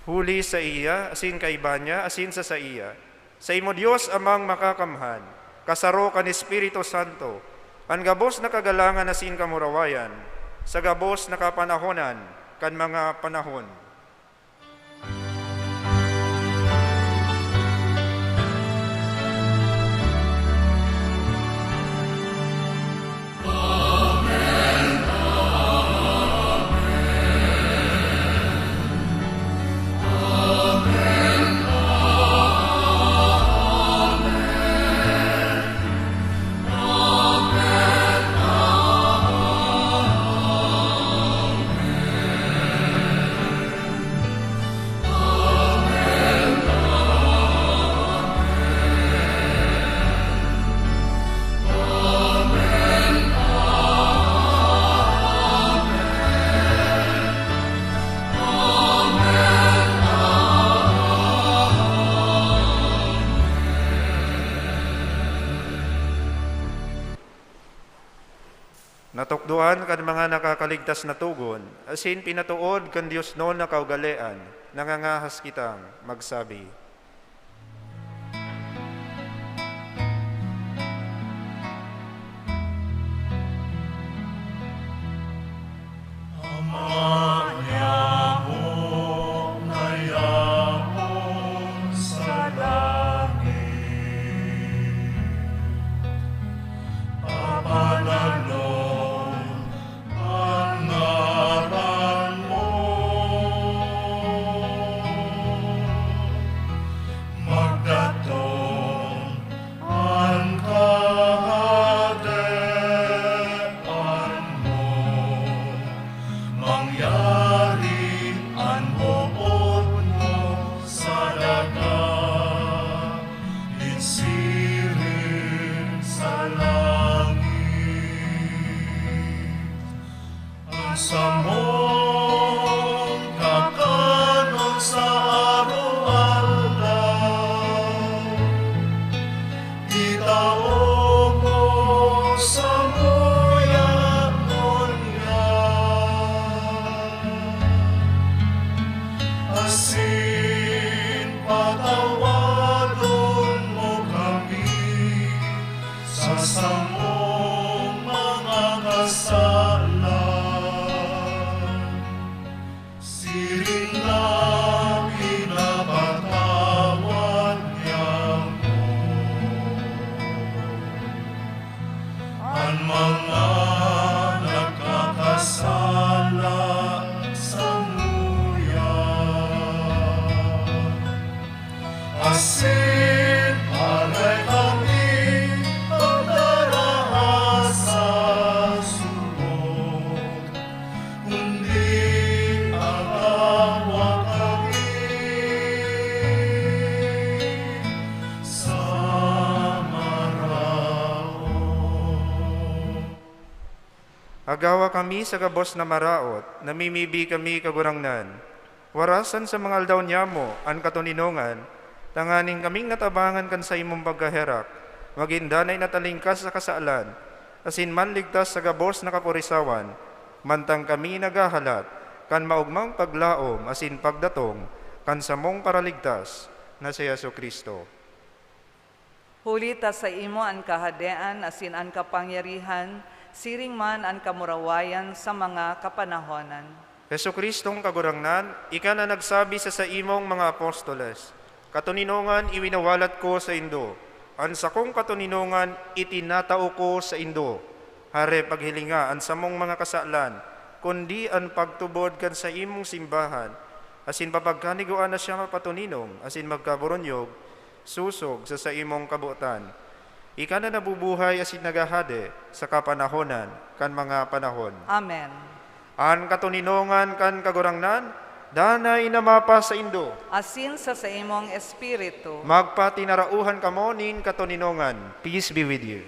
Huli sa iya, asin kay Banya, asin sa iya. Sa imo Diyos amang makakamhan, kasaro kan Espiritu Santo, ang gabos na kagalangan asin kamurawayan, sa gabos na kapanahonan, kan mga panahon. Natukduan kan mga nakakaligtas na tugon, asin pinatuod kan Diyos noon na kaugalean, nangangahas kitang magsabi. Ama niya mo patawadon mo kami sa samong mga kasalan. Siring na pinapatawad niya mo ang mga nagkakasala sa muya. Asin aray kami pagdarahas sa sulok, kundi agawa kami sa maraon. Agawa kami sa gabos na maraot, namimibi kami kagurangnan. Warasan sa mga aldaw niya mo, an katuninongan, tanganing kaming natabangan kan sa imong pagkaherak, magindanay natalingkas sa kasaalan, asin man ligtas sa gabos na kapurisawan, mantang kami nagahalat, kan maugmang paglaom, asin pagdatong, kan samong paraligtas, na si Yesu Kristo. Hulita sa imo ang kahadean asin ang kapangyarihan, siring man ang kamurawayan sa mga kapanahonan. Yesu Kristong kagurangnan, ika na nagsabi sa imong mga apostoles, katuninongan iwinawalat ko sa indo, an sakong katuninongan itinatao ko sa indo, hare paghilinga an samong mga kasalan, kundi an pagtubod kan sa imong simbahan, asin papagkaniguan na siya mapatuninong, asin magkaburonyog, susog sa imong kabuotan. Ika na nabubuhay asin nagahade sa kapanahonan kan mga panahon. Amen. An katuninongan kan kagurangnan, danay na mapa sa indo. Asin sa imong espiritu, Magpatinarauhan kamo nin katuninongan. Peace be with you.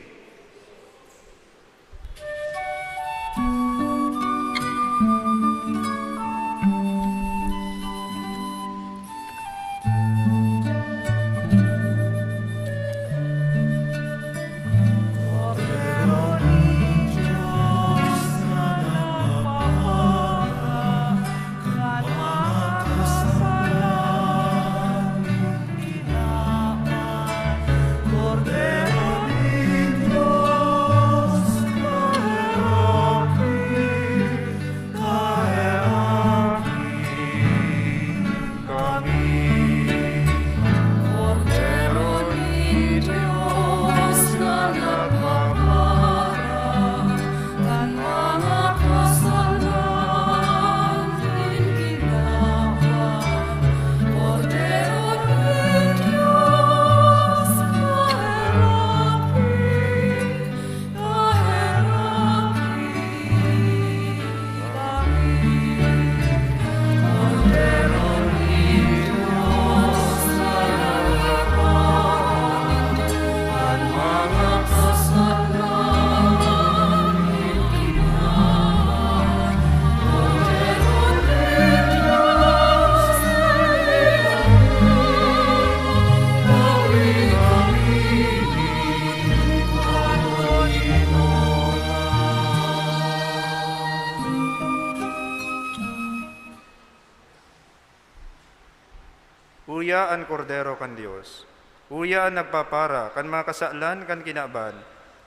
Uya an kordero kan Dios. Uya ang nagpapara kan mga kasaalan kan kinaban.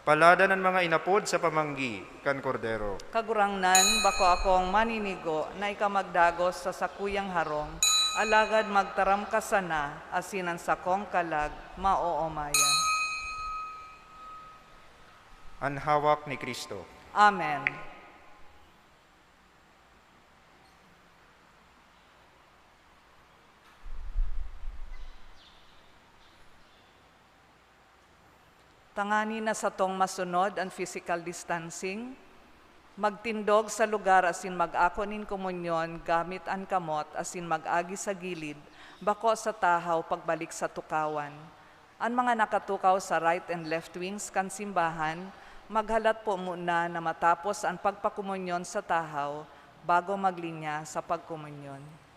Palada ng mga inapod sa pamanggi kan kordero. kagurangnan, bako akong maninigo na ikamagdagos sa sakuyang harong, alagad magtaram ka sana, asinan sakong kalag, maoomayan. Ang hawak ni Kristo. Amen. Tangani na sa tong masunod ang physical distancing, magtindog sa lugar asin mag-ako nin komunyon gamit ang kamot asin mag-agi sa gilid, bako sa tahaw pagbalik sa tukawan. Ang mga nakatukaw sa right and left wings kan simbahan, maghalat po muna na matapos ang pagpakomunyon sa tahaw bago maglinya sa pagkomunyon.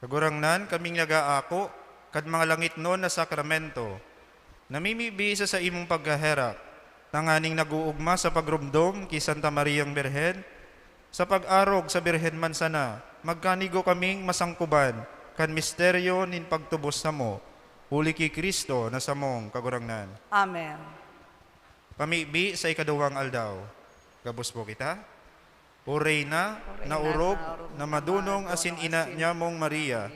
Kagurangnan kaming nagaako, kad mga langit nun na sakramento. Namimibi sa imong pagkaherap, tanganing naguugma sa pagrumdom ki Santa Mariang Birhen, sa pag-arog sa Birhen man sana, magkanigo kaming masangkuban, kan misteryo nin pagtubos na mo, huli ki Kristo na samong kagurangnan. Amen. Pamibi sa ikaduwang aldaw. Gabos po kita. O Reyna, na urog, na madunong asin ina niya mong Maria,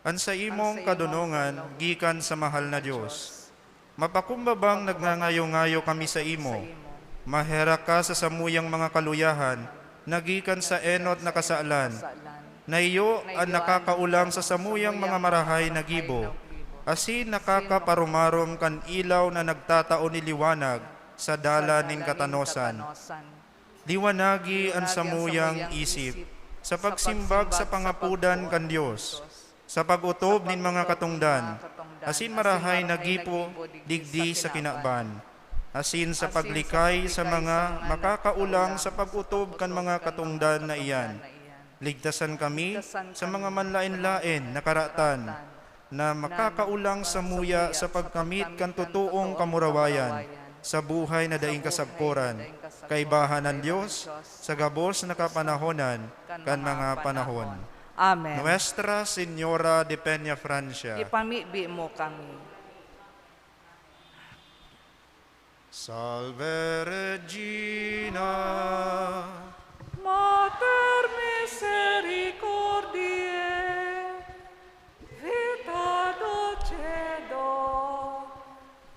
an sa imong kadunungan, gikan sa mahal na Diyos. Mapakumbabang nagngangayo-ngayo kami sa imo. Mahera ka sa samuyang mga kaluyahan, nagikan sa enot na kasaalan. Na iyo ang nakakaulang sa samuyang mga marahay na gibo. Asin nakakaparumarom kan ilaw na nagtataon ni liwanag sa dala ning katanosan. Liwanagi ang samuyang isip sa pagsimbag sa pangapudan kan Dios, sa pagutob nin mga katungdan, asin marahay nagipo digdi sa kinaban, asin sa paglikay sa mga makakaulang sa pagutob kan mga katungdan na iyan. Ligtasan kami sa mga manlain-lain na karatan na makakaulang sa muya sa pagkamit kan totoong kamurawayan sa buhay na daing kasagpuran, kaibahan ng Diyos sa gabos na kapanahonan kan mga panahon. Amen. Nuestra Señora de Peña Francia, Ipamibi mo kami. Salve Regina, Mater misericordiae, vita dulcedo,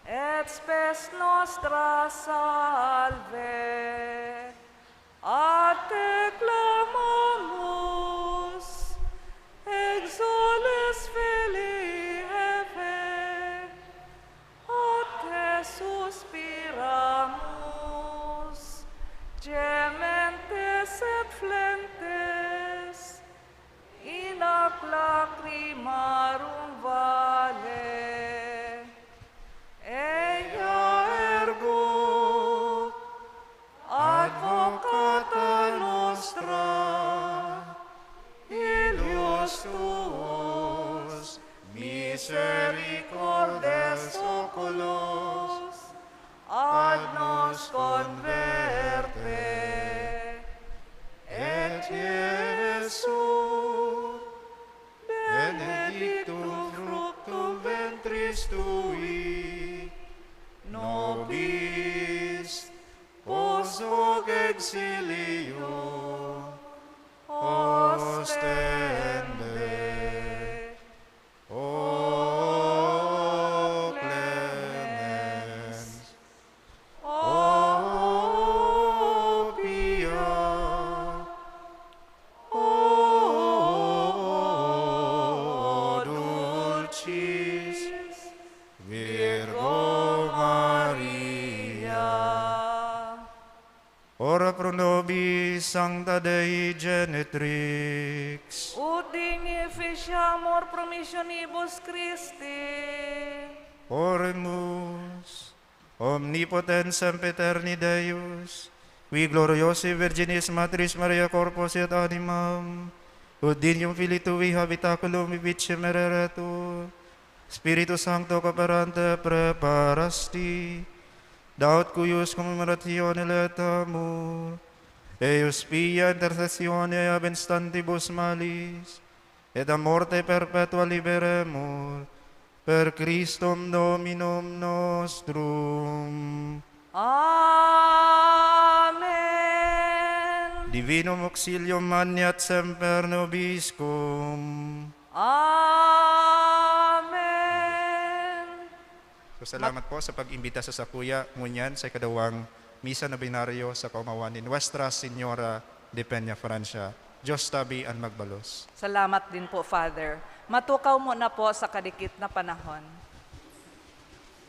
et spes nostra salve. A te clamamus, exoles filii Eve, a te suspiramus, gementes et flentes, in ac lacrimarum vale. Ea ergo, advocata nostra, Ilios tuos, misericordes oculos, ad nos converte. Et Iesu, benedictum fructum ventris tui, nobis pos hoc exilio ostende. O clemens, o pia, o dulcis Virgo Maria. Ora pro nobis sancta Dei Genetrix, Ut dignificiamur promissionibus Christi. Oremus, omnipotens sempiterni Deus, qui gloriosi Virginis Matris Maria corpus et animam, ut dignum Filii Tui habitaculum vivice mereretur, Spiritus Sancto cooperante preparasti, daut cuius commemoratione letamur, eius pia intercessione ab instantibus malis, et a morte perpetua liberemur, per Christum Dominum nostrum. Amen. Divinum auxilium maniat semper nobiscum. Amen. So, salamat po sa pag-imbita sa sakuya ngunyan sa ikadawang misa na binaryo sa kaumawan ni Nuestra Señora de Peña Francia. Diyos tabi ang magbalos. Salamat din po, Father. Matukaw mo na po sa kadikit na panahon.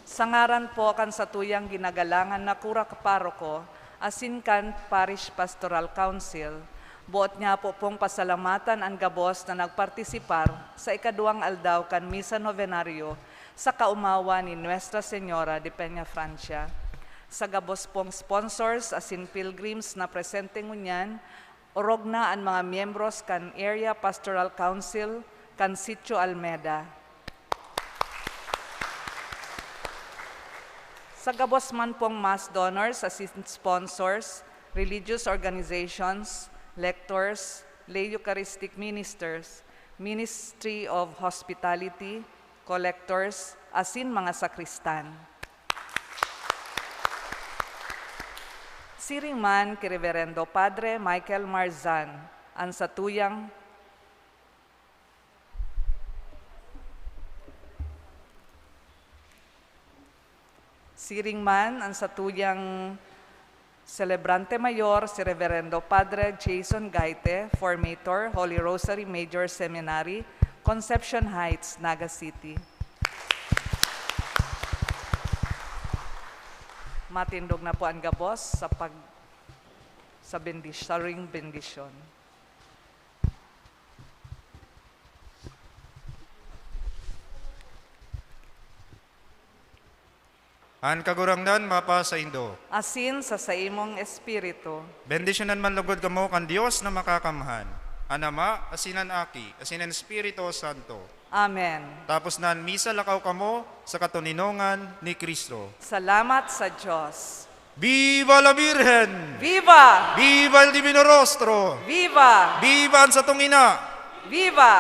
Sa ngaran po kan sa tuyang ginagalangan na kura kaparoko, asin kan Parish Pastoral Council, buot niya po pong pasalamatan ang gabos na nagpartisipar sa ikaduwang aldaw kan Misa Novenario sa kaumawa ni Nuestra Señora de Peña Francia. Sa gabos pong sponsors asin pilgrims na presente ngunyan, orog na ang mga miyembros kan Area Pastoral Council Cansitio Almeda. Sa gabos man pong mass donors, assistant sponsors, religious organizations, lectors, lay Eucharistic ministers, Ministry of Hospitality, collectors, asin mga sakristan. Siring man kay Reverendo Padre Michael Marzan, ang satuyang Celebrante Mayor si Reverendo Padre Jason Gaite, Formator, Holy Rosary Major Seminary, Conception Heights, Naga City. Matindog na po ang gabos sa ring bendisyon. An kagurangnan mapa sa Indo. Asin sa imong espiritu. Bendisyonan man lugod kamo kan Dios na makakamhan. Anama, asinan aki, asinan Espiritu Santo. Amen. Tapos nan misa lakaw kamo sa katuninongan ni Kristo. Salamat sa Diyos. Viva la Virgen! Viva! Viva el Divino Rostro! Viva! Viva ang satong ina! Viva!